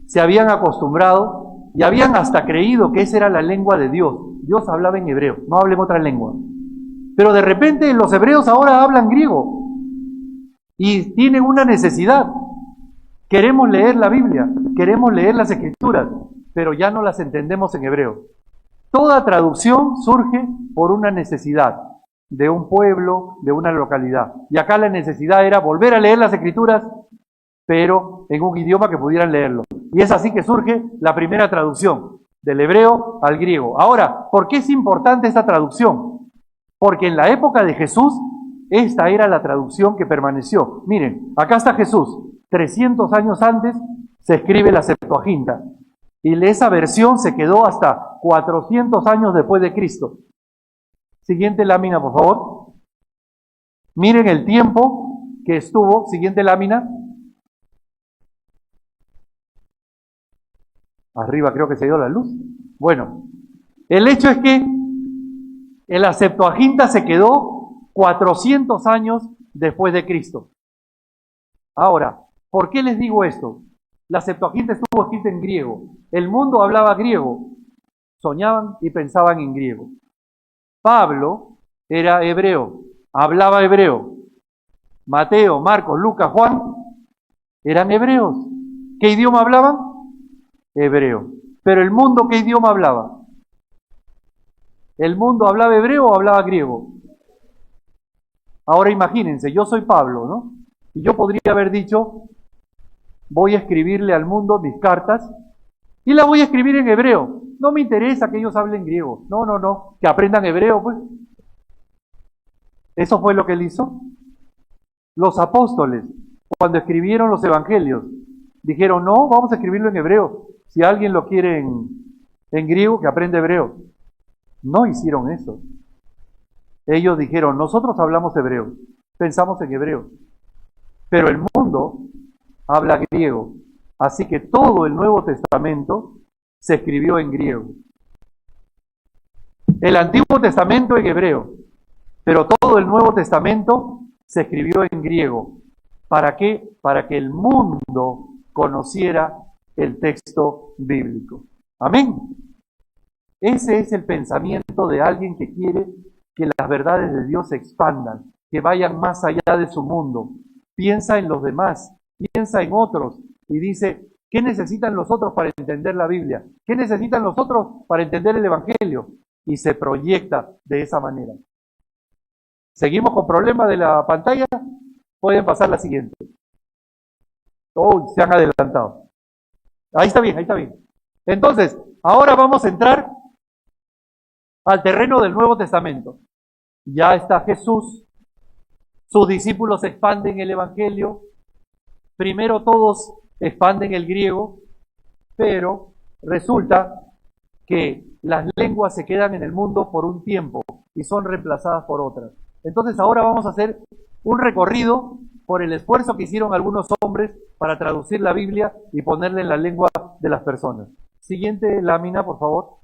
A: Se habían acostumbrado y habían hasta creído que esa era la lengua de Dios. Dios hablaba en hebreo, no habla en otra lengua. Pero de repente los hebreos ahora hablan griego y tienen una necesidad. Queremos leer la Biblia, queremos leer las Escrituras, pero ya no las entendemos en hebreo. Toda traducción surge por una necesidad de un pueblo, de una localidad. Y acá la necesidad era volver a leer las Escrituras, pero en un idioma que pudieran leerlo. Y es así que surge la primera traducción, del hebreo al griego. Ahora, ¿por qué es importante esta traducción? Porque en la época de Jesús, esta era la traducción que permaneció. Miren, acá está Jesús. 300 años antes se escribe la Septuaginta. Y esa versión se quedó hasta 400 años después de Cristo. Siguiente lámina, por favor. Miren el tiempo que estuvo. Siguiente lámina. Arriba creo que se dio la luz. Bueno, el hecho es que la Septuaginta se quedó 400 años después de Cristo. Ahora, ¿por qué les digo esto? La Septuaginta estuvo escrita en griego. El mundo hablaba griego. Soñaban y pensaban en griego. Pablo era hebreo, hablaba hebreo. Mateo, Marcos, Lucas, Juan eran hebreos. ¿Qué idioma hablaban? Hebreo. Pero el mundo, ¿qué idioma hablaba? ¿El mundo hablaba hebreo o hablaba griego? Ahora imagínense, yo soy Pablo, ¿no? Y yo podría haber dicho, voy a escribirle al mundo mis cartas y las voy a escribir en hebreo. No me interesa que ellos hablen griego. No, no, no. Que aprendan hebreo, pues. Eso fue lo que él hizo. Los apóstoles, cuando escribieron los evangelios, dijeron, no, vamos a escribirlo en hebreo. Si alguien lo quiere en griego, que aprenda hebreo. No hicieron eso. Ellos dijeron, nosotros hablamos hebreo, pensamos en hebreo, pero el mundo habla griego. Así que todo el Nuevo Testamento se escribió en griego. El Antiguo Testamento en hebreo, pero todo el Nuevo Testamento se escribió en griego. ¿Para qué? Para que el mundo conociera el texto bíblico. Amén. Ese es el pensamiento de alguien que quiere que las verdades de Dios se expandan, que vayan más allá de su mundo. Piensa en los demás, piensa en otros y dice, ¿qué necesitan los otros para entender la Biblia? ¿Qué necesitan los otros para entender el Evangelio? Y se proyecta de esa manera. ¿Seguimos con problemas de la pantalla? Pueden pasar la siguiente. Oh, se han adelantado. Ahí está bien, ahí está bien. Entonces, ahora vamos a entrar al terreno del Nuevo Testamento. Ya está Jesús, sus discípulos expanden el Evangelio, primero todos expanden el griego, pero resulta que las lenguas se quedan en el mundo por un tiempo y son reemplazadas por otras. Entonces ahora vamos a hacer un recorrido por el esfuerzo que hicieron algunos hombres para traducir la Biblia y ponerla en la lengua de las personas. Siguiente lámina, por favor.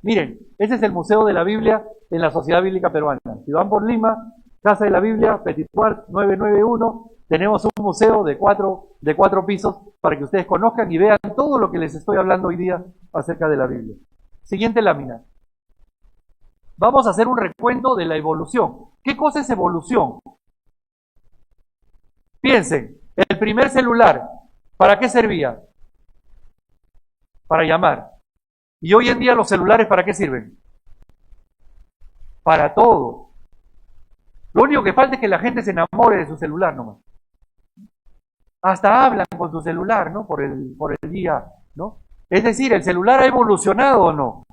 A: Miren, ese es el Museo de la Biblia en la Sociedad Bíblica Peruana. Si van por Lima, Casa de la Biblia, Petit Quart 991, tenemos un museo de cuatro pisos para que ustedes conozcan y vean todo lo que les estoy hablando hoy día acerca de la Biblia. Siguiente lámina. Vamos a hacer un recuento de la evolución. ¿Qué cosa es evolución? Piensen, el primer celular, ¿para qué servía? Para llamar. Y hoy en día los celulares, ¿para qué sirven? Para todo. Lo único que falta es que la gente se enamore de su celular nomás. Hasta hablan con su celular, ¿no? Por el día, ¿no? Es decir, ¿el celular ha evolucionado o no?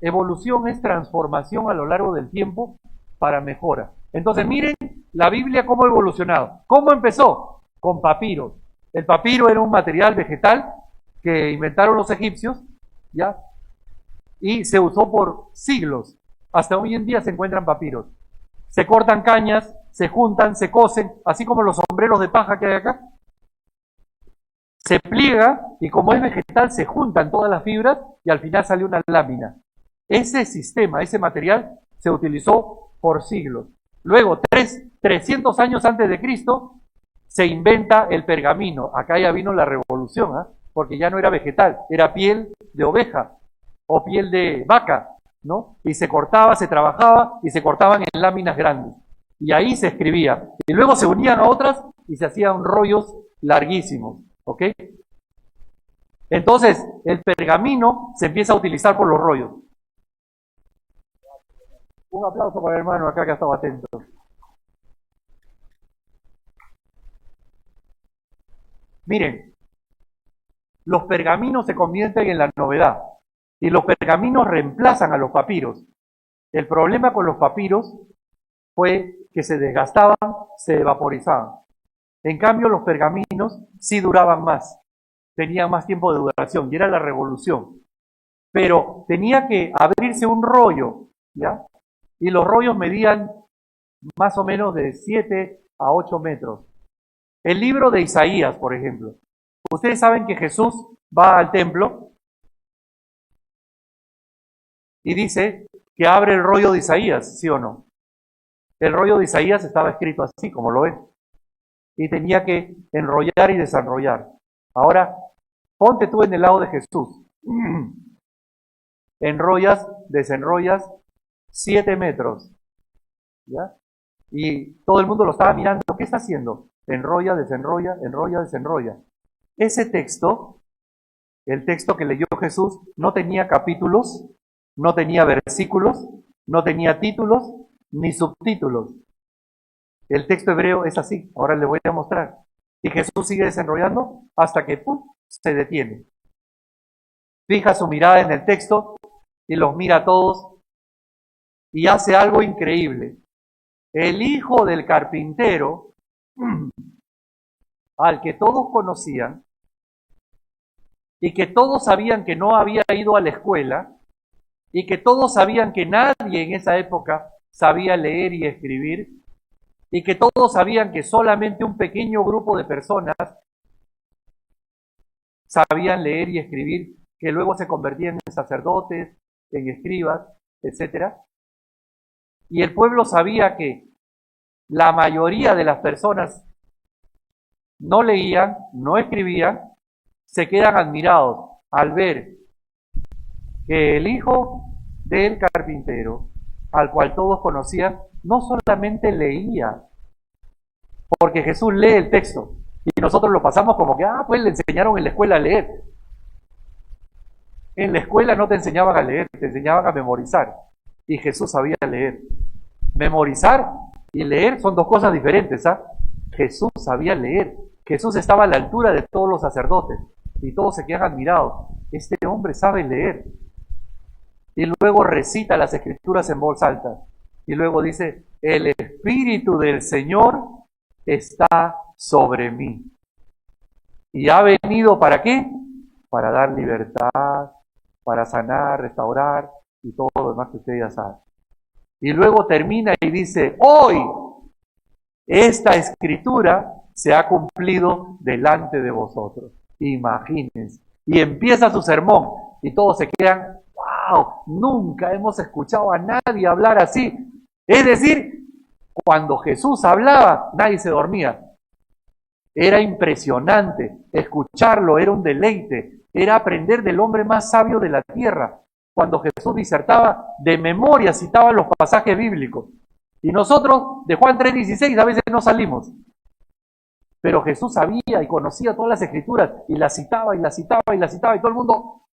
A: Evolución es transformación a lo largo del tiempo para mejora. Entonces, miren la Biblia cómo ha evolucionado. ¿Cómo empezó? Con papiros. El papiro era un material vegetal que inventaron los egipcios, ¿ya? Y se usó por siglos. Hasta hoy en día se encuentran papiros. Se cortan cañas, se juntan, se cosen, así como los sombreros de paja que hay acá. Se pliega y como es vegetal se juntan todas las fibras y al final sale una lámina. Ese sistema, ese material se utilizó por siglos. Luego, 300 años antes de Cristo, se inventa el pergamino. Acá ya vino la revolución, ¿eh? Porque ya no era vegetal, era piel de oveja o piel de vaca, ¿no? Y se cortaba, se trabajaba y se cortaban en láminas grandes. Y ahí se escribía. Y luego se unían a otras y se hacían rollos larguísimos, ¿ok? Entonces, el pergamino se empieza a utilizar por los rollos. Un aplauso para el hermano acá que ha estado atento. Miren, los pergaminos se convierten en la novedad y los pergaminos reemplazan a los papiros. El problema con los papiros fue que se desgastaban, se vaporizaban. En cambio, los pergaminos sí duraban más, tenían más tiempo de duración y era la revolución. Pero tenía que abrirse un rollo, ¿ya? Y los rollos medían más o menos de 7 a 8 metros. El libro de Isaías, por ejemplo. Ustedes saben que Jesús va al templo y dice que abre el rollo de Isaías, ¿sí o no? El rollo de Isaías estaba escrito así, como lo ves. Y tenía que enrollar y desenrollar. Ahora, ponte tú en el lado de Jesús. Enrollas, desenrollas, 7 metros. ¿Ya? Y todo el mundo lo estaba mirando. ¿Qué está haciendo? Enrolla, desenrolla, enrolla, desenrolla. Ese texto, el texto que leyó Jesús, no tenía capítulos, no tenía versículos, no tenía títulos, ni subtítulos. El texto hebreo es así, ahora les voy a mostrar. Y Jesús sigue desenrollando hasta que ¡pum!, se detiene. Fija su mirada en el texto y los mira a todos y hace algo increíble. El hijo del carpintero, al que todos conocían y que todos sabían que no había ido a la escuela y que todos sabían que nadie en esa época sabía leer y escribir y que todos sabían que solamente un pequeño grupo de personas sabían leer y escribir, que luego se convertían en sacerdotes, en escribas, etc. Y el pueblo sabía que la mayoría de las personas no leían, no escribían, se quedan admirados al ver que el hijo del carpintero, al cual todos conocían, no solamente leía, porque Jesús lee el texto, y nosotros lo pasamos como que, pues le enseñaron en la escuela a leer. En la escuela no te enseñaban a leer, te enseñaban a memorizar, y Jesús sabía leer. Memorizar y leer son dos cosas diferentes, ¿ah? Jesús sabía leer. Jesús estaba a la altura de todos los sacerdotes y todos se quedan admirados. Este hombre sabe leer. Y luego recita las escrituras en voz alta. Y luego dice, el Espíritu del Señor está sobre mí. ¿Y ha venido para qué? Para dar libertad, para sanar, restaurar y todo lo demás que ustedes ya saben. Y luego termina y dice, hoy esta escritura se ha cumplido delante de vosotros. Imagínense. Y empieza su sermón y todos se quedan, wow, nunca hemos escuchado a nadie hablar así. Es decir, cuando Jesús hablaba, nadie se dormía. Era impresionante escucharlo, era un deleite, era aprender del hombre más sabio de la tierra. Cuando Jesús disertaba, de memoria citaba los pasajes bíblicos. Y nosotros, de Juan 3:16, a veces no salimos. Pero Jesús sabía y conocía todas las escrituras, y las citaba, y las citaba, y las citaba, y todo el mundo,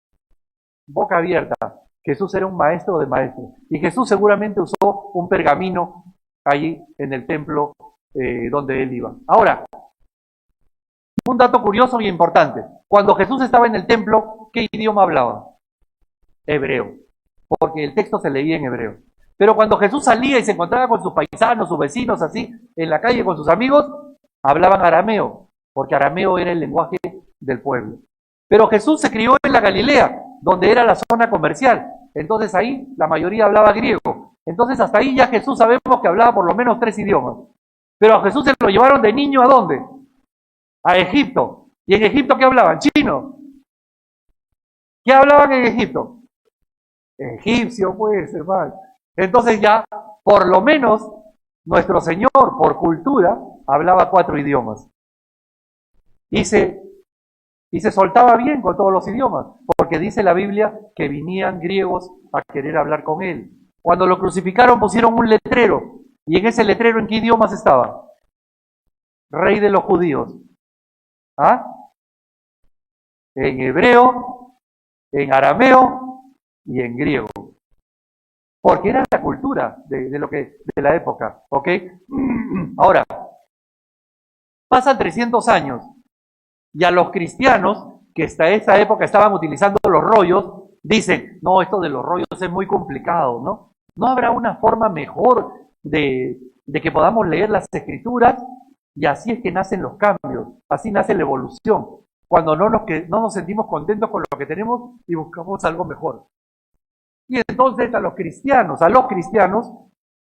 A: boca abierta. Jesús era un maestro de maestros. Y Jesús seguramente usó un pergamino allí en el templo donde él iba. Ahora, un dato curioso y importante. Cuando Jesús estaba en el templo, ¿qué idioma hablaba? Hebreo, porque el texto se leía en hebreo. Pero cuando Jesús salía y se encontraba con sus paisanos, sus vecinos, así, en la calle con sus amigos, hablaban arameo, porque arameo era el lenguaje del pueblo. Pero Jesús se crió en la Galilea, donde era la zona comercial. Entonces ahí la mayoría hablaba griego. Entonces hasta ahí ya Jesús sabemos que hablaba por lo menos 3 idiomas. Pero a Jesús se lo llevaron de niño ¿a dónde? A Egipto. ¿Y en Egipto qué hablaban? Chino. ¿Qué hablaban en Egipto? Egipcio, pues, hermano. Entonces ya, por lo menos, nuestro Señor, por cultura, hablaba 4 idiomas. Y se soltaba bien con todos los idiomas, porque dice la Biblia que venían griegos a querer hablar con él. Cuando lo crucificaron pusieron un letrero, y en ese letrero, ¿en qué idiomas estaba? Rey de los judíos. ¿Ah? En hebreo, en arameo y en griego. Porque era la cultura de la época, ¿ok? Ahora, pasan 300 años y a los cristianos que hasta esa época estaban utilizando los rollos, dicen, no, esto de los rollos es muy complicado, ¿no? ¿No habrá una forma mejor de que podamos leer las escrituras? Y así es que nacen los cambios, así nace la evolución, cuando no nos sentimos contentos con lo que tenemos y buscamos algo mejor. Y entonces a los cristianos,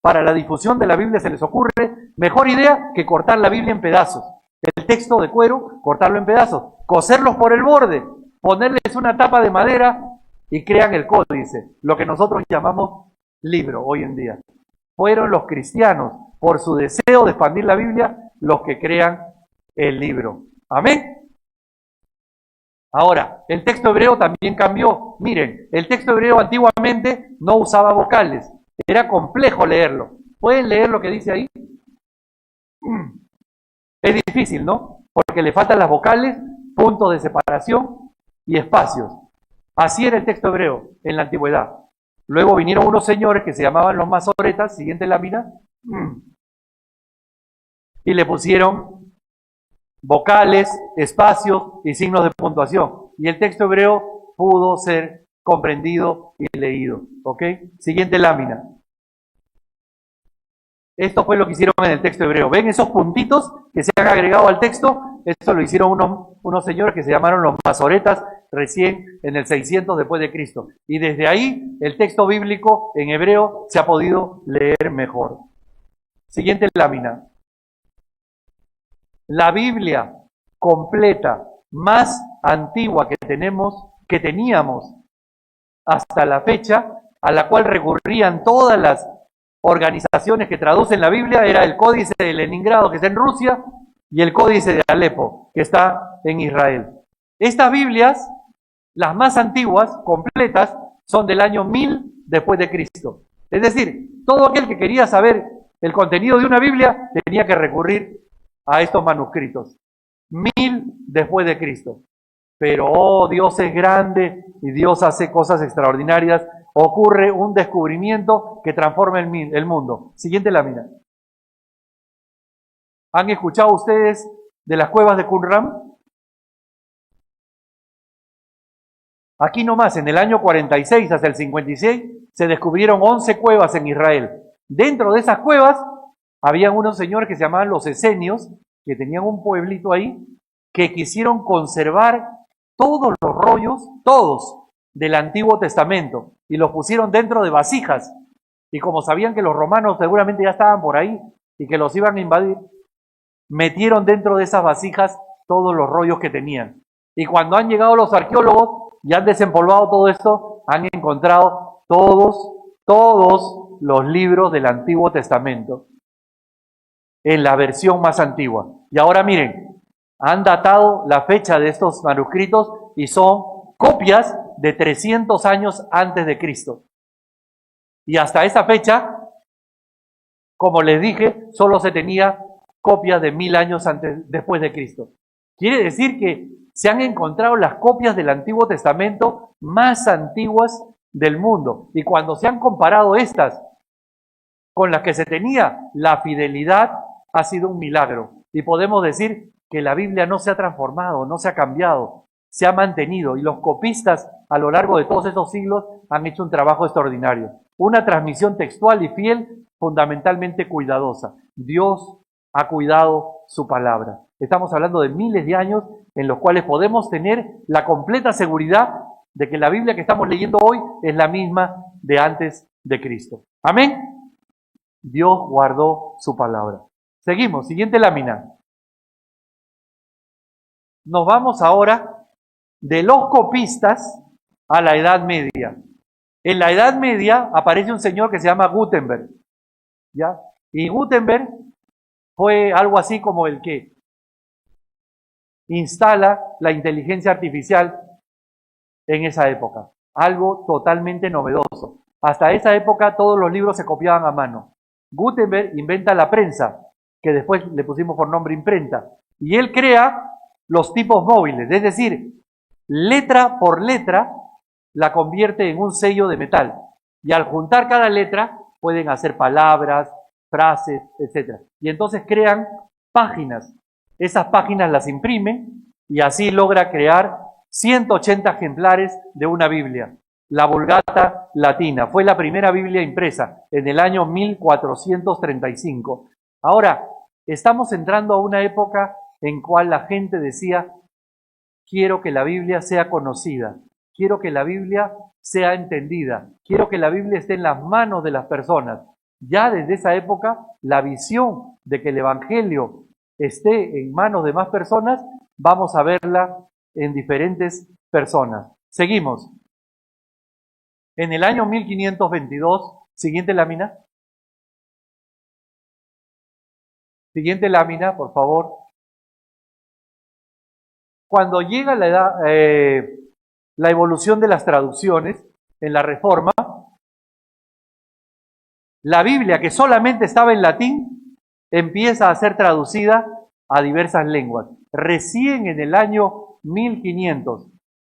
A: para la difusión de la Biblia se les ocurre mejor idea que cortar la Biblia en pedazos. El texto de cuero, cortarlo en pedazos, coserlos por el borde, ponerles una tapa de madera y crean el códice, lo que nosotros llamamos libro hoy en día. Fueron los cristianos, por su deseo de expandir la Biblia, los que crean el libro. Amén. Ahora, el texto hebreo también cambió. Miren, el texto hebreo antiguamente no usaba vocales. Era complejo leerlo. ¿Pueden leer lo que dice ahí? Es difícil, ¿no? Porque le faltan las vocales, puntos de separación y espacios. Así era el texto hebreo en la antigüedad. Luego vinieron unos señores que se llamaban los masoretas, siguiente lámina, y le pusieron vocales, espacios y signos de puntuación. Y el texto hebreo pudo ser comprendido y leído. ¿Ok? Siguiente lámina. Esto fue lo que hicieron en el texto hebreo. ¿Ven esos puntitos que se han agregado al texto? Esto lo hicieron unos señores que se llamaron los masoretas recién en el 600 después de Cristo. Y desde ahí el texto bíblico en hebreo se ha podido leer mejor. Siguiente lámina. La Biblia completa más antigua que teníamos hasta la fecha, a la cual recurrían todas las organizaciones que traducen la Biblia, era el Códice de Leningrado, que está en Rusia, y el Códice de Alepo, que está en Israel. Estas Biblias, las más antiguas, completas, son del año 1000 después de Cristo. Es decir, todo aquel que quería saber el contenido de una Biblia tenía que recurrir a estos manuscritos. 1000 después de Cristo. Pero, oh, Dios es grande y Dios hace cosas extraordinarias. Ocurre un descubrimiento que transforma el mundo. Siguiente lámina. ¿Han escuchado ustedes de las cuevas de Qumran? Aquí nomás, en el año 46 hasta el 56, se descubrieron 11 cuevas en Israel. Dentro de esas cuevas, habían unos señores que se llamaban los esenios, que tenían un pueblito ahí, que quisieron conservar todos los rollos, todos, del Antiguo Testamento, y los pusieron dentro de vasijas. Y como sabían que los romanos seguramente ya estaban por ahí y que los iban a invadir, metieron dentro de esas vasijas todos los rollos que tenían. Y cuando han llegado los arqueólogos y han desempolvado todo esto, han encontrado todos los libros del Antiguo Testamento en la versión más antigua. Y ahora miren, han datado la fecha de estos manuscritos y son copias de 300 años antes de Cristo. Y hasta esa fecha, como les dije, solo se tenía copias de 1000 años después de Cristo. Quiere decir que se han encontrado las copias del Antiguo Testamento más antiguas del mundo. Y cuando se han comparado estas con las que se tenía, la fidelidad ha sido un milagro. Y podemos decir que la Biblia no se ha transformado, no se ha cambiado, se ha mantenido. Y los copistas a lo largo de todos estos siglos han hecho un trabajo extraordinario. Una transmisión textual y fiel, fundamentalmente cuidadosa. Dios ha cuidado su palabra. Estamos hablando de miles de años en los cuales podemos tener la completa seguridad de que la Biblia que estamos leyendo hoy es la misma de antes de Cristo. Amén. Dios guardó su palabra. Seguimos, siguiente lámina. Nos vamos ahora de los copistas a la Edad Media. En la Edad Media aparece un señor que se llama Gutenberg, ¿ya? Y Gutenberg fue algo así como el que instala la inteligencia artificial en esa época. Algo totalmente novedoso. Hasta esa época todos los libros se copiaban a mano. Gutenberg inventa la prensa, que después le pusimos por nombre imprenta. Y él crea los tipos móviles, es decir, letra por letra la convierte en un sello de metal. Y al juntar cada letra pueden hacer palabras, frases, etc. Y entonces crean páginas. Esas páginas las imprimen y así logra crear 180 ejemplares de una Biblia. La Vulgata Latina fue la primera Biblia impresa en el año 1435. Ahora, estamos entrando a una época en cual la gente decía: quiero que la Biblia sea conocida, quiero que la Biblia sea entendida, quiero que la Biblia esté en las manos de las personas. Ya desde esa época, la visión de que el Evangelio esté en manos de más personas, vamos a verla en diferentes personas. Seguimos. En el año 1522, siguiente lámina. Siguiente lámina, por favor. Cuando llega la evolución de las traducciones en la Reforma, la Biblia, que solamente estaba en latín, empieza a ser traducida a diversas lenguas. Recién en el año 1500,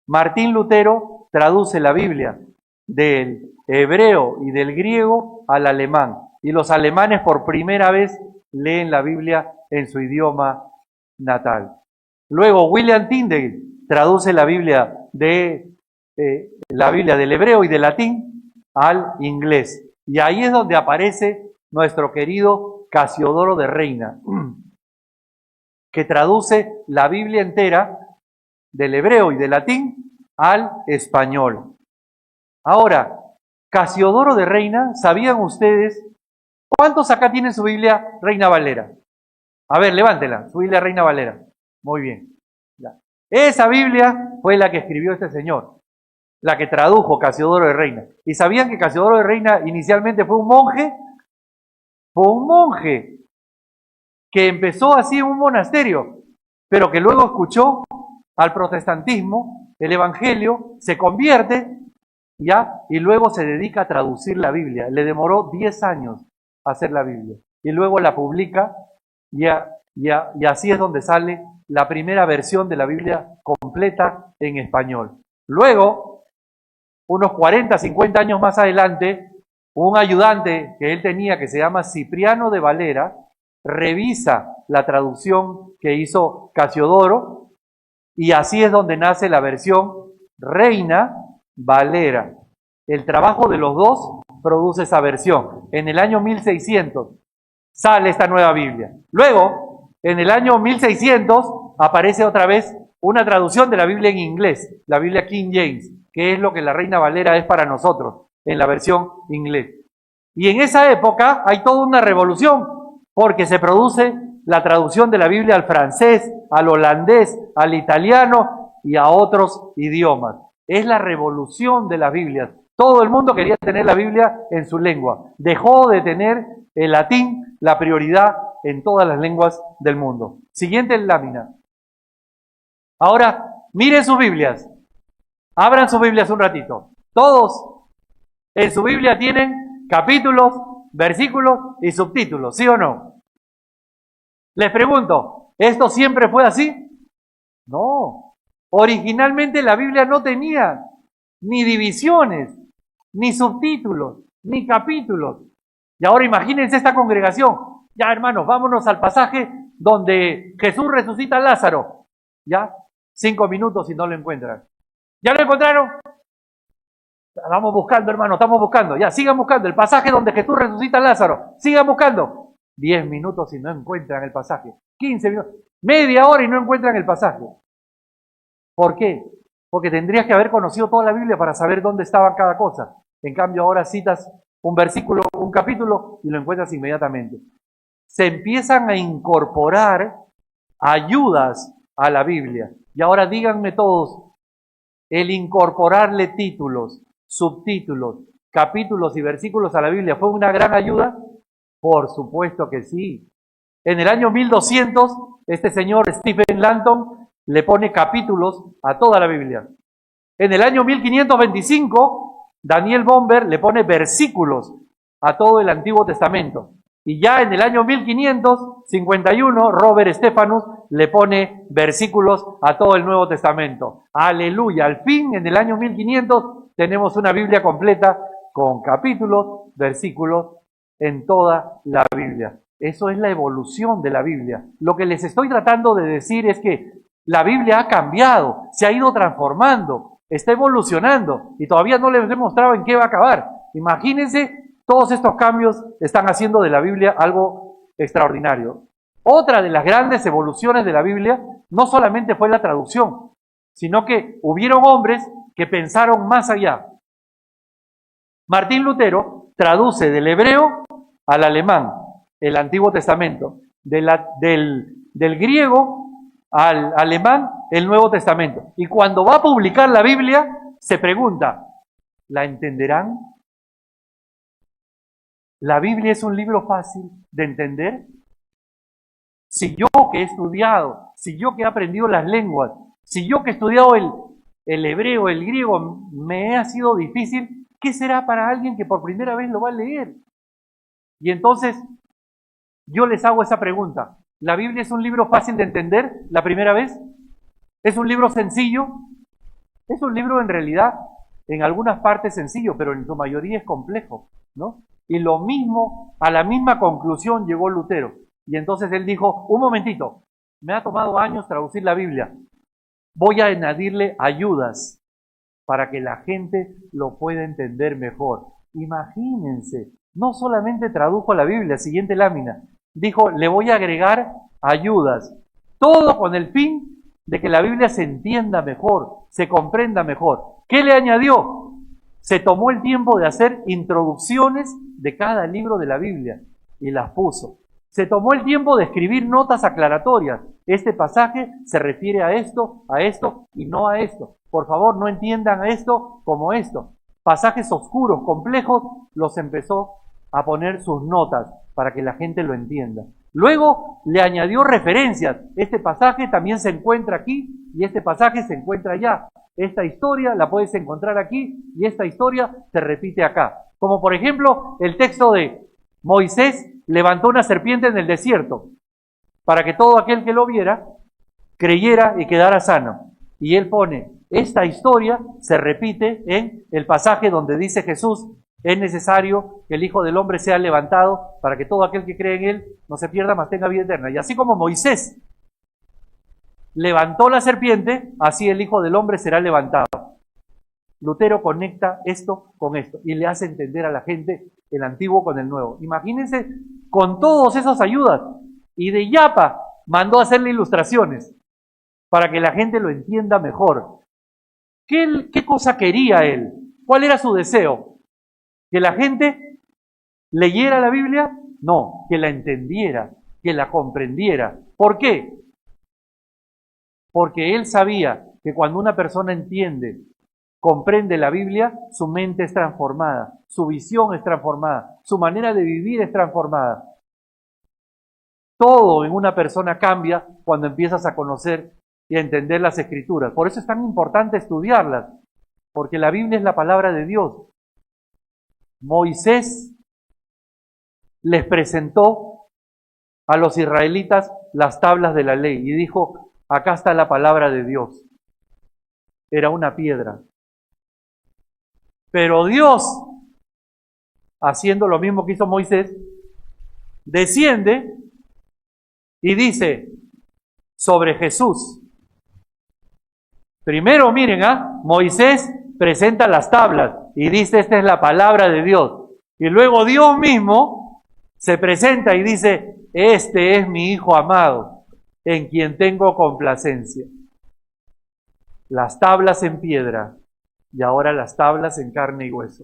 A: Martín Lutero traduce la Biblia del hebreo y del griego al alemán. Y los alemanes por primera vez leen la Biblia en su idioma natal. Luego, William Tyndale traduce la Biblia del hebreo y del latín al inglés. Y ahí es donde aparece nuestro querido Casiodoro de Reina, que traduce la Biblia entera del hebreo y del latín al español. Ahora, Casiodoro de Reina, ¿sabían ustedes cuántos acá tienen su Biblia Reina Valera? A ver, levántela, su Biblia Reina Valera. Muy bien. Ya. Esa Biblia fue la que escribió este señor, la que tradujo Casiodoro de Reina. ¿Y sabían que Casiodoro de Reina inicialmente fue un monje? Fue un monje que empezó así en un monasterio, pero que luego escuchó al protestantismo, el evangelio, se convierte, ¿ya? Y luego se dedica a traducir la Biblia. Le demoró 10 años hacer la Biblia. Y luego la publica y así es donde sale la primera versión de la Biblia completa en español. Luego, unos 40, 50 años más adelante, un ayudante que él tenía que se llama Cipriano de Valera, revisa la traducción que hizo Casiodoro y así es donde nace la versión Reina Valera. El trabajo de los dos produce esa versión. En el año 1600 sale esta nueva Biblia. Luego, en el año 1600 aparece otra vez una traducción de la Biblia en inglés, la Biblia King James, que es lo que la Reina Valera es para nosotros, en la versión inglés. Y en esa época hay toda una revolución, porque se produce la traducción de la Biblia al francés, al holandés, al italiano y a otros idiomas. Es la revolución de las Biblias. Todo el mundo quería tener la Biblia en su lengua. Dejó de tener el latín la prioridad en todas las lenguas del mundo. Siguiente lámina. Ahora, miren sus Biblias. Abran sus Biblias un ratito. Todos en su Biblia tienen capítulos, versículos y subtítulos, ¿sí o no? Les pregunto, ¿esto siempre fue así? No. Originalmente la Biblia no tenía ni divisiones, ni subtítulos, ni capítulos. Y ahora imagínense esta congregación. Ya, hermanos, vámonos al pasaje donde Jesús resucita a Lázaro. Ya, 5 minutos y no lo encuentran. ¿Ya lo encontraron? Vamos buscando, hermano, estamos buscando. Ya, sigan buscando el pasaje donde Jesús resucita a Lázaro. Sigan buscando. 10 minutos y no encuentran el pasaje. 15 minutos. Media hora y no encuentran el pasaje. ¿Por qué? Porque tendrías que haber conocido toda la Biblia para saber dónde estaba cada cosa. En cambio, ahora citas un versículo, un capítulo y lo encuentras inmediatamente. Se empiezan a incorporar ayudas a la Biblia. Y ahora díganme todos, el incorporarle títulos, subtítulos, capítulos y versículos a la Biblia, ¿fue una gran ayuda? Por supuesto que sí. En el año 1200, este señor Stephen Langton le pone capítulos a toda la Biblia. En el año 1525, Daniel Bomber le pone versículos a todo el Antiguo Testamento. Y ya en el año 1551, Robert Stephanus le pone versículos a todo el Nuevo Testamento. Aleluya, al fin en el año 1500 tenemos una Biblia completa con capítulos, versículos en toda la Biblia. Eso es la evolución de la Biblia. Lo que les estoy tratando de decir es que la Biblia ha cambiado, se ha ido transformando, está evolucionando y todavía no les he mostrado en qué va a acabar. Imagínense, todos estos cambios están haciendo de la Biblia algo extraordinario. Otra de las grandes evoluciones de la Biblia no solamente fue la traducción, sino que hubieron hombres que pensaron más allá. Martín Lutero traduce del hebreo al alemán el Antiguo Testamento, del griego al alemán el Nuevo Testamento. Y cuando va a publicar la Biblia, se pregunta, ¿la entenderán? ¿La Biblia es un libro fácil de entender? Si yo que he estudiado, si yo que he aprendido las lenguas, si yo que he estudiado el hebreo, el griego, me ha sido difícil, ¿qué será para alguien que por primera vez lo va a leer? Y entonces, yo les hago esa pregunta. ¿La Biblia es un libro fácil de entender la primera vez? ¿Es un libro sencillo? Es un libro en realidad, en algunas partes sencillo, pero en su mayoría es complejo, ¿no? Y lo mismo, a la misma conclusión llegó Lutero.
B: Y entonces él dijo, un momentito, me ha tomado años traducir la Biblia, voy a añadirle ayudas para que la gente lo pueda entender mejor. Imagínense, no solamente tradujo la Biblia, siguiente lámina, dijo, le voy a agregar ayudas, todo con el fin de que la Biblia se entienda mejor, se comprenda mejor. ¿Qué le añadió? Se tomó el tiempo de hacer introducciones de cada libro de la Biblia y las puso. Se tomó el tiempo de escribir notas aclaratorias. Este pasaje se refiere a esto y no a esto. Por favor, no entiendan esto como esto. Pasajes oscuros, complejos, los empezó a poner sus notas para que la gente lo entienda. Luego le añadió referencias. Este pasaje también se encuentra aquí y este pasaje se encuentra allá. Esta historia la puedes encontrar aquí y esta historia se repite acá. Como por ejemplo el texto de Moisés levantó una serpiente en el desierto para que todo aquel que lo viera creyera y quedara sano. Y él pone, esta historia se repite en el pasaje donde dice Jesús, es necesario que el Hijo del Hombre sea levantado para que todo aquel que cree en él no se pierda, mas tenga vida eterna. Y así como Moisés levantó la serpiente, así el Hijo del Hombre será levantado. Lutero conecta esto con esto y le hace entender a la gente el antiguo con el nuevo. Imagínense con todas esas ayudas. Y de Yapa mandó a hacerle ilustraciones para que la gente lo entienda mejor. ¿Qué cosa quería él? ¿Cuál era su deseo? ¿Que la gente leyera la Biblia? No, que la entendiera, que la comprendiera. ¿Por qué? Porque él sabía que cuando una persona entiende, comprende la Biblia, su mente es transformada, su visión es transformada, su manera de vivir es transformada. Todo en una persona cambia cuando empiezas a conocer y a entender las Escrituras. Por eso es tan importante estudiarlas, porque la Biblia es la palabra de Dios. Moisés les presentó a los israelitas las tablas de la ley y dijo, acá está la palabra de Dios. Era una piedra. Pero Dios, haciendo lo mismo que hizo Moisés, desciende y dice sobre Jesús. Primero miren, Moisés presenta las tablas y dice, esta es la palabra de Dios. Y luego Dios mismo se presenta y dice, este es mi Hijo amado, en quien tengo complacencia. Las tablas en piedra y ahora las tablas en carne y hueso.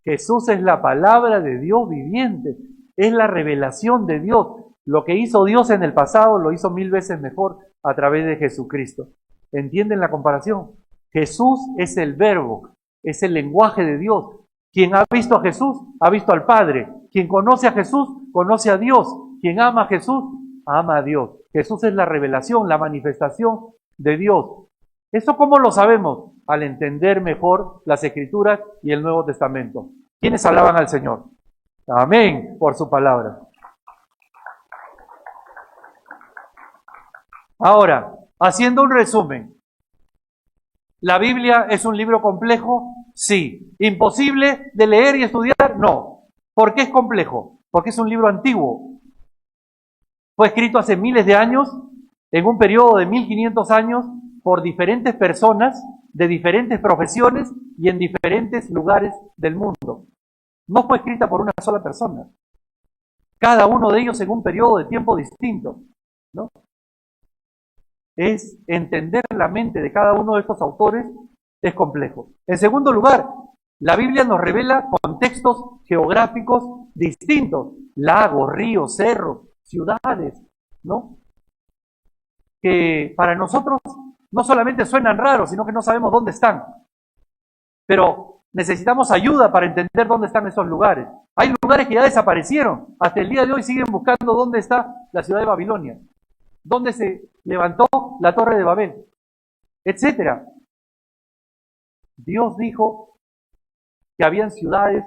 B: Jesús es la palabra de Dios viviente, es la revelación de Dios. Lo que hizo Dios en el pasado lo hizo 1000 veces mejor a través de Jesucristo. ¿Entienden la comparación? Jesús es el verbo, es el lenguaje de Dios. Quien ha visto a Jesús, ha visto al Padre. Quien conoce a Jesús, conoce a Dios. Quien ama a Jesús, ama a Dios. Jesús es la revelación, la manifestación de Dios. ¿Eso cómo lo sabemos? Al entender mejor las Escrituras y el Nuevo Testamento. ¿Quiénes alaban al Señor? Amén, por su palabra. Ahora, haciendo un resumen. ¿La Biblia es un libro complejo? Sí. ¿Imposible de leer y estudiar? No. ¿Por qué es complejo? Porque es un libro antiguo. Fue escrito hace miles de años, en un periodo de 1500 años, por diferentes personas, de diferentes profesiones y en diferentes lugares del mundo. No fue escrita por una sola persona. Cada uno de ellos en un periodo de tiempo distinto, ¿no? Es entender la mente de cada uno de estos autores es complejo. En segundo lugar, la Biblia nos revela contextos geográficos distintos, lagos, ríos, cerros, ciudades, ¿no? Que para nosotros no solamente suenan raros, sino que no sabemos dónde están. Pero necesitamos ayuda para entender dónde están esos lugares. Hay lugares que ya desaparecieron. Hasta el día de hoy siguen buscando dónde está la ciudad de Babilonia, dónde se levantó la torre de Babel, etcétera. Dios dijo que habían ciudades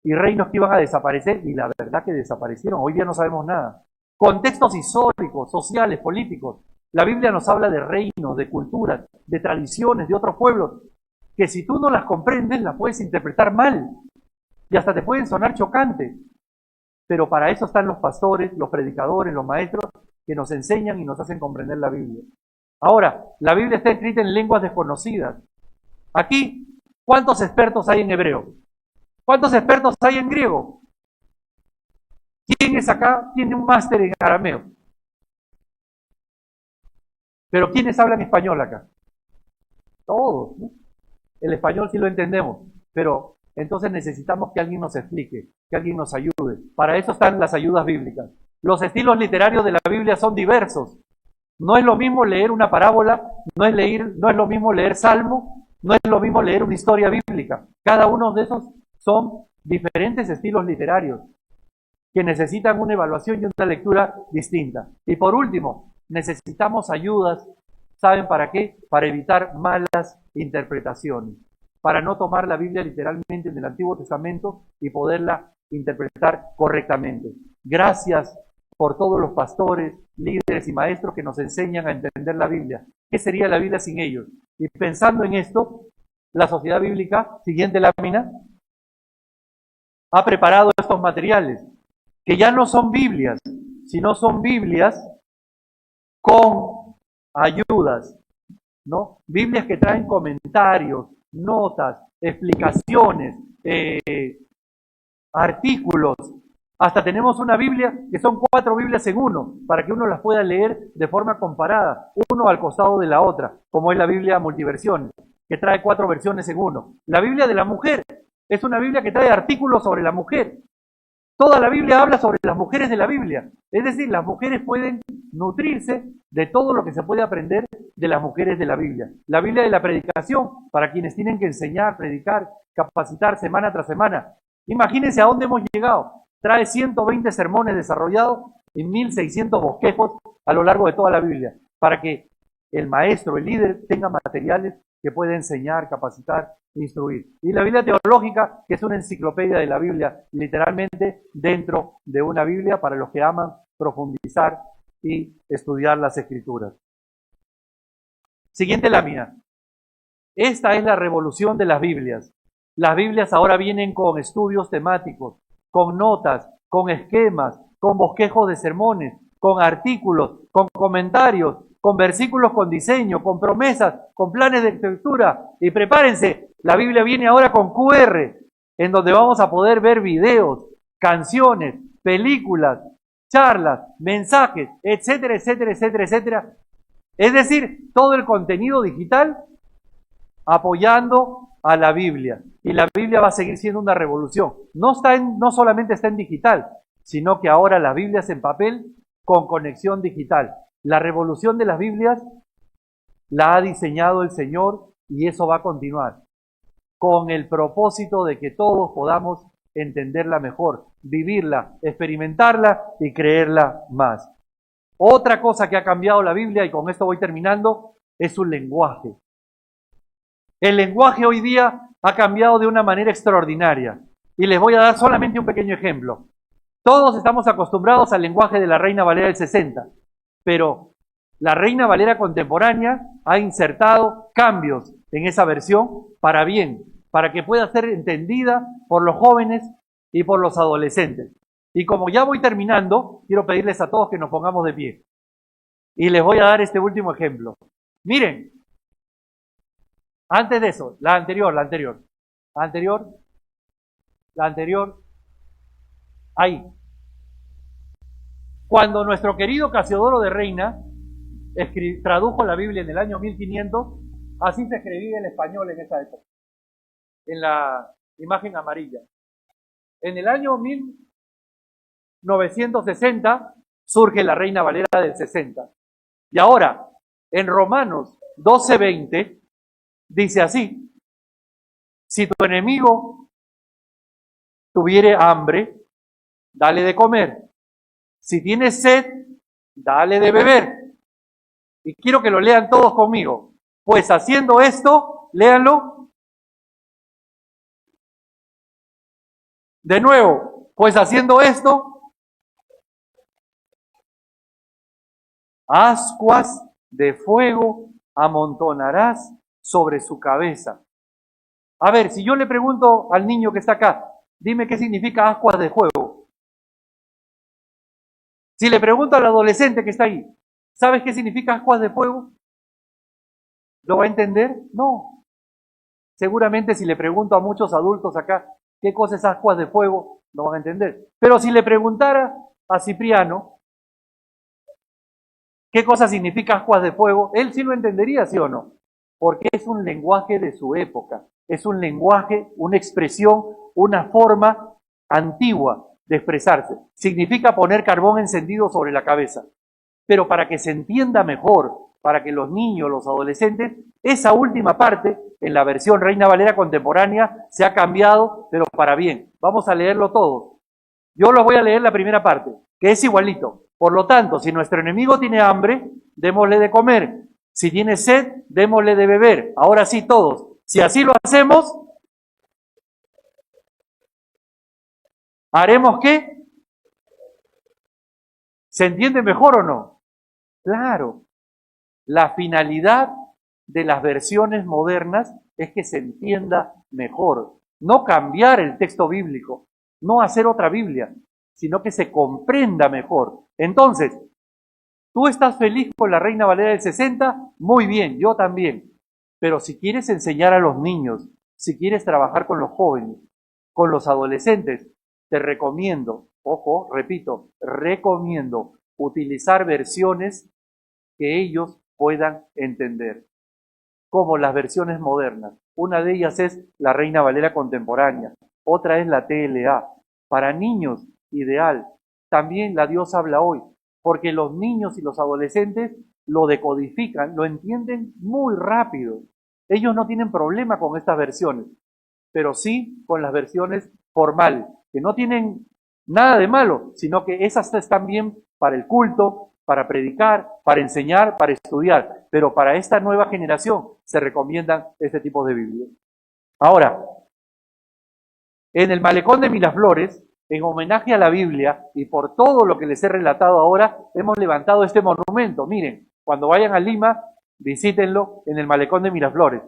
B: y reinos que iban a desaparecer y la verdad que desaparecieron. Hoy día no sabemos nada. Contextos históricos, sociales, políticos. La Biblia nos habla de reinos, de culturas, de tradiciones, de otros pueblos, que si tú no las comprendes, las puedes interpretar mal y hasta te pueden sonar chocantes. Pero para eso están los pastores, los predicadores, los maestros, que nos enseñan y nos hacen comprender la Biblia. Ahora, la Biblia está escrita en lenguas desconocidas. Aquí, ¿cuántos expertos hay en hebreo? ¿Cuántos expertos hay en griego? ¿Quién es acá? Tiene un máster en arameo. Pero ¿quiénes hablan español acá? Todos, ¿no? El español sí lo entendemos, pero entonces necesitamos que alguien nos explique, que alguien nos ayude. Para eso están las ayudas bíblicas. Los estilos literarios de la Biblia son diversos. No es lo mismo leer una parábola, no es lo mismo leer Salmo, no es lo mismo leer una historia bíblica. Cada uno de esos son diferentes estilos literarios que necesitan una evaluación y una lectura distinta. Y por último, necesitamos ayudas. ¿Saben para qué? Para evitar malas interpretaciones, para no tomar la Biblia literalmente en el Antiguo Testamento y poderla interpretar correctamente. Gracias por todos los pastores, líderes y maestros que nos enseñan a entender la Biblia. ¿Qué sería la Biblia sin ellos? Y pensando en esto, la Sociedad Bíblica, siguiente lámina, ha preparado estos materiales, que ya no son Biblias, sino son Biblias con ayudas, ¿no? Biblias que traen comentarios, notas, explicaciones, artículos. Hasta tenemos una Biblia que son 4 Biblias en uno, para que uno las pueda leer de forma comparada, uno al costado de la otra, como es la Biblia Multiversiones, que trae 4 versiones en uno. La Biblia de la mujer es una Biblia que trae artículos sobre la mujer. Toda la Biblia habla sobre las mujeres de la Biblia. Es decir, las mujeres pueden nutrirse de todo lo que se puede aprender de las mujeres de la Biblia. La Biblia de la predicación, para quienes tienen que enseñar, predicar, capacitar semana tras semana. Imagínense a dónde hemos llegado. Trae 120 sermones desarrollados y 1600 bosquejos a lo largo de toda la Biblia, para que el maestro, el líder, tenga materiales que pueda enseñar, capacitar, instruir. Y la Biblia teológica, que es una enciclopedia de la Biblia, literalmente dentro de una Biblia para los que aman profundizar y estudiar las Escrituras. Siguiente lámina. Esta es la revolución de las Biblias. Las Biblias ahora vienen con estudios temáticos, con notas, con esquemas, con bosquejos de sermones, con artículos, con comentarios, con versículos con diseño, con promesas, con planes de lectura. Y prepárense, la Biblia viene ahora con QR, en donde vamos a poder ver videos, canciones, películas, charlas, mensajes, etcétera, etcétera, etcétera, etcétera. Es decir, todo el contenido digital apoyando a la Biblia. Y la Biblia va a seguir siendo una revolución. No solamente está en digital, sino que ahora la Biblia es en papel con conexión digital. La revolución de las Biblias la ha diseñado el Señor y eso va a continuar, con el propósito de que todos podamos entenderla mejor, vivirla, experimentarla y creerla más. Otra cosa que ha cambiado la Biblia, y con esto voy terminando, es su lenguaje. El lenguaje hoy día ha cambiado de una manera extraordinaria. Y les voy a dar solamente un pequeño ejemplo. Todos estamos acostumbrados al lenguaje de la Reina Valera del 60, pero la Reina Valera contemporánea ha insertado cambios en esa versión para bien, para que pueda ser entendida por los jóvenes y por los adolescentes. Y como ya voy terminando, quiero pedirles a todos que nos pongamos de pie. Y les voy a dar este último ejemplo. Miren, antes de eso, la anterior, ahí. Cuando nuestro querido Casiodoro de Reina tradujo la Biblia en el año 1500, así se escribía el español en esa época, en la imagen amarilla. En el año 1960 surge la Reina Valera del 60. Y ahora, en Romanos 12:20, dice así: si tu enemigo tuviere hambre, dale de comer. Si tienes sed, dale de beber. Y quiero que lo lean todos conmigo. Pues haciendo esto, léanlo. De nuevo, pues haciendo esto, ascuas de fuego amontonarás sobre su cabeza. A ver, si yo le pregunto al niño que está acá, dime qué significa ascuas de fuego. Si le pregunto al adolescente que está ahí, ¿sabes qué significa ascuas de fuego? ¿Lo va a entender? No. Seguramente si le pregunto a muchos adultos acá, ¿qué cosa es ascuas de fuego? No van a entender. Pero si le preguntara a Cipriano, ¿qué cosa significa ascuas de fuego? Él sí lo entendería, ¿sí o no? Porque es un lenguaje de su época. Es un lenguaje, una expresión, una forma antigua de expresarse. Significa poner carbón encendido sobre la cabeza. Pero para que se entienda mejor, para que los niños, los adolescentes, esa última parte, en la versión Reina Valera contemporánea, se ha cambiado, pero para bien. Vamos a leerlo todo. Yo lo voy a leer la primera parte, que es igualito. Por lo tanto, si nuestro enemigo tiene hambre, démosle de comer. Si tiene sed, démosle de beber. Ahora sí todos. Si así lo hacemos, ¿haremos qué? ¿Se entiende mejor o no? Claro. La finalidad de las versiones modernas es que se entienda mejor. No cambiar el texto bíblico, no hacer otra Biblia, sino que se comprenda mejor. Entonces, ¿tú estás feliz con la Reina Valera del 60? Muy bien, yo también. Pero si quieres enseñar a los niños, si quieres trabajar con los jóvenes, con los adolescentes, te recomiendo, ojo, repito, recomiendo utilizar versiones que ellos puedan entender, como las versiones modernas. Una de ellas es la Reina Valera contemporánea, otra es la TLA. Para niños, ideal. También la Dios habla hoy, porque los niños y los adolescentes lo decodifican, lo entienden muy rápido. Ellos no tienen problema con estas versiones, pero sí con las versiones formales, que no tienen nada de malo, sino que esas están bien para el culto, para predicar, para enseñar, para estudiar. Pero para esta nueva generación se recomiendan este tipo de Biblias. Ahora, en el Malecón de Miraflores, en homenaje a la Biblia y por todo lo que les he relatado ahora, hemos levantado este monumento. Miren, cuando vayan a Lima, visítenlo en el Malecón de Miraflores.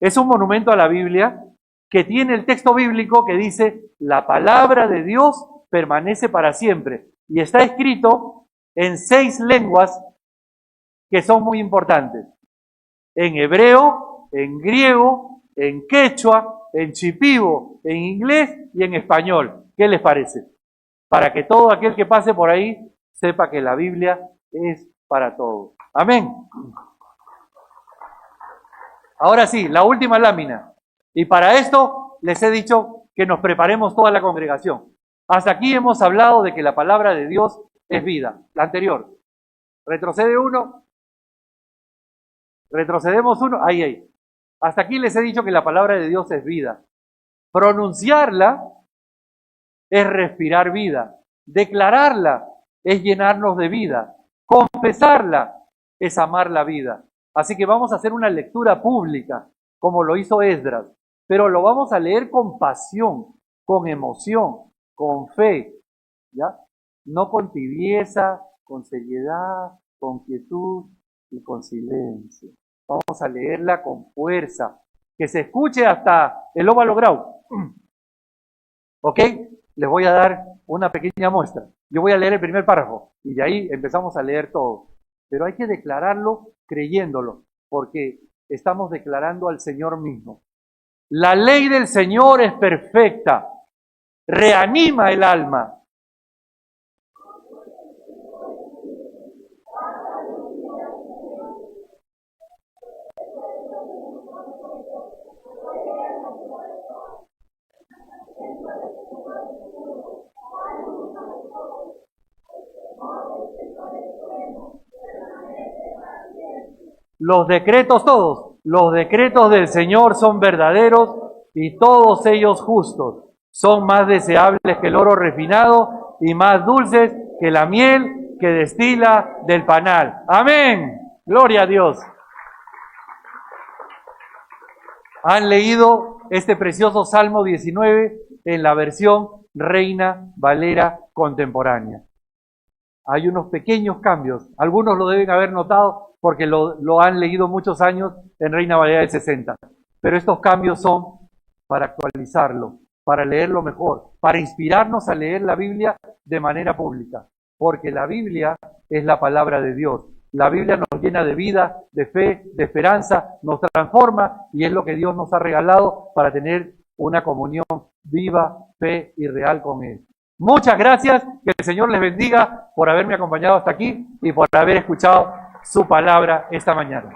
B: Es un monumento a la Biblia que tiene el texto bíblico que dice, la palabra de Dios permanece para siempre. Y está escrito en 6 lenguas que son muy importantes. En hebreo, en griego, en quechua, en chipivo, en inglés y en español. ¿Qué les parece? Para que todo aquel que pase por ahí sepa que la Biblia es para todos. Amén. Ahora sí, la última lámina. Y para esto les he dicho que nos preparemos toda la congregación. Hasta aquí hemos hablado de que la palabra de Dios es vida. La anterior. Retrocede uno. Retrocedemos uno. Ahí. Hasta aquí les he dicho que la palabra de Dios es vida. Pronunciarla es respirar vida. Declararla es llenarnos de vida. Confesarla es amar la vida. Así que vamos a hacer una lectura pública, como lo hizo Esdras, pero lo vamos a leer con pasión, con emoción, con fe, ¿ya? No con tibieza, con seriedad, con quietud y con silencio. Vamos a leerla con fuerza, que se escuche hasta el óvalo grau. ¿Ok? Les voy a dar una pequeña muestra. Yo voy a leer el primer párrafo y de ahí empezamos a leer todo. Pero hay que declararlo creyéndolo, porque estamos declarando al Señor mismo. La ley del Señor es perfecta, reanima el alma. Los decretos todos, los decretos del Señor son verdaderos y todos ellos justos. Son más deseables que el oro refinado y más dulces que la miel que destila del panal. Amén. Gloria a Dios. Han leído este precioso Salmo 19 en la versión Reina Valera contemporánea. Hay unos pequeños cambios. Algunos lo deben haber notado porque lo han leído muchos años en Reina Valera del 60. Pero estos cambios son para actualizarlo, para leerlo mejor, para inspirarnos a leer la Biblia de manera pública. porque la Biblia es la palabra de Dios. La Biblia nos llena de vida, de fe, de esperanza, nos transforma y es lo que Dios nos ha regalado para tener una comunión viva, fe y real con Él. Muchas gracias, que el Señor les bendiga por haberme acompañado hasta aquí y por haber escuchado su palabra esta mañana.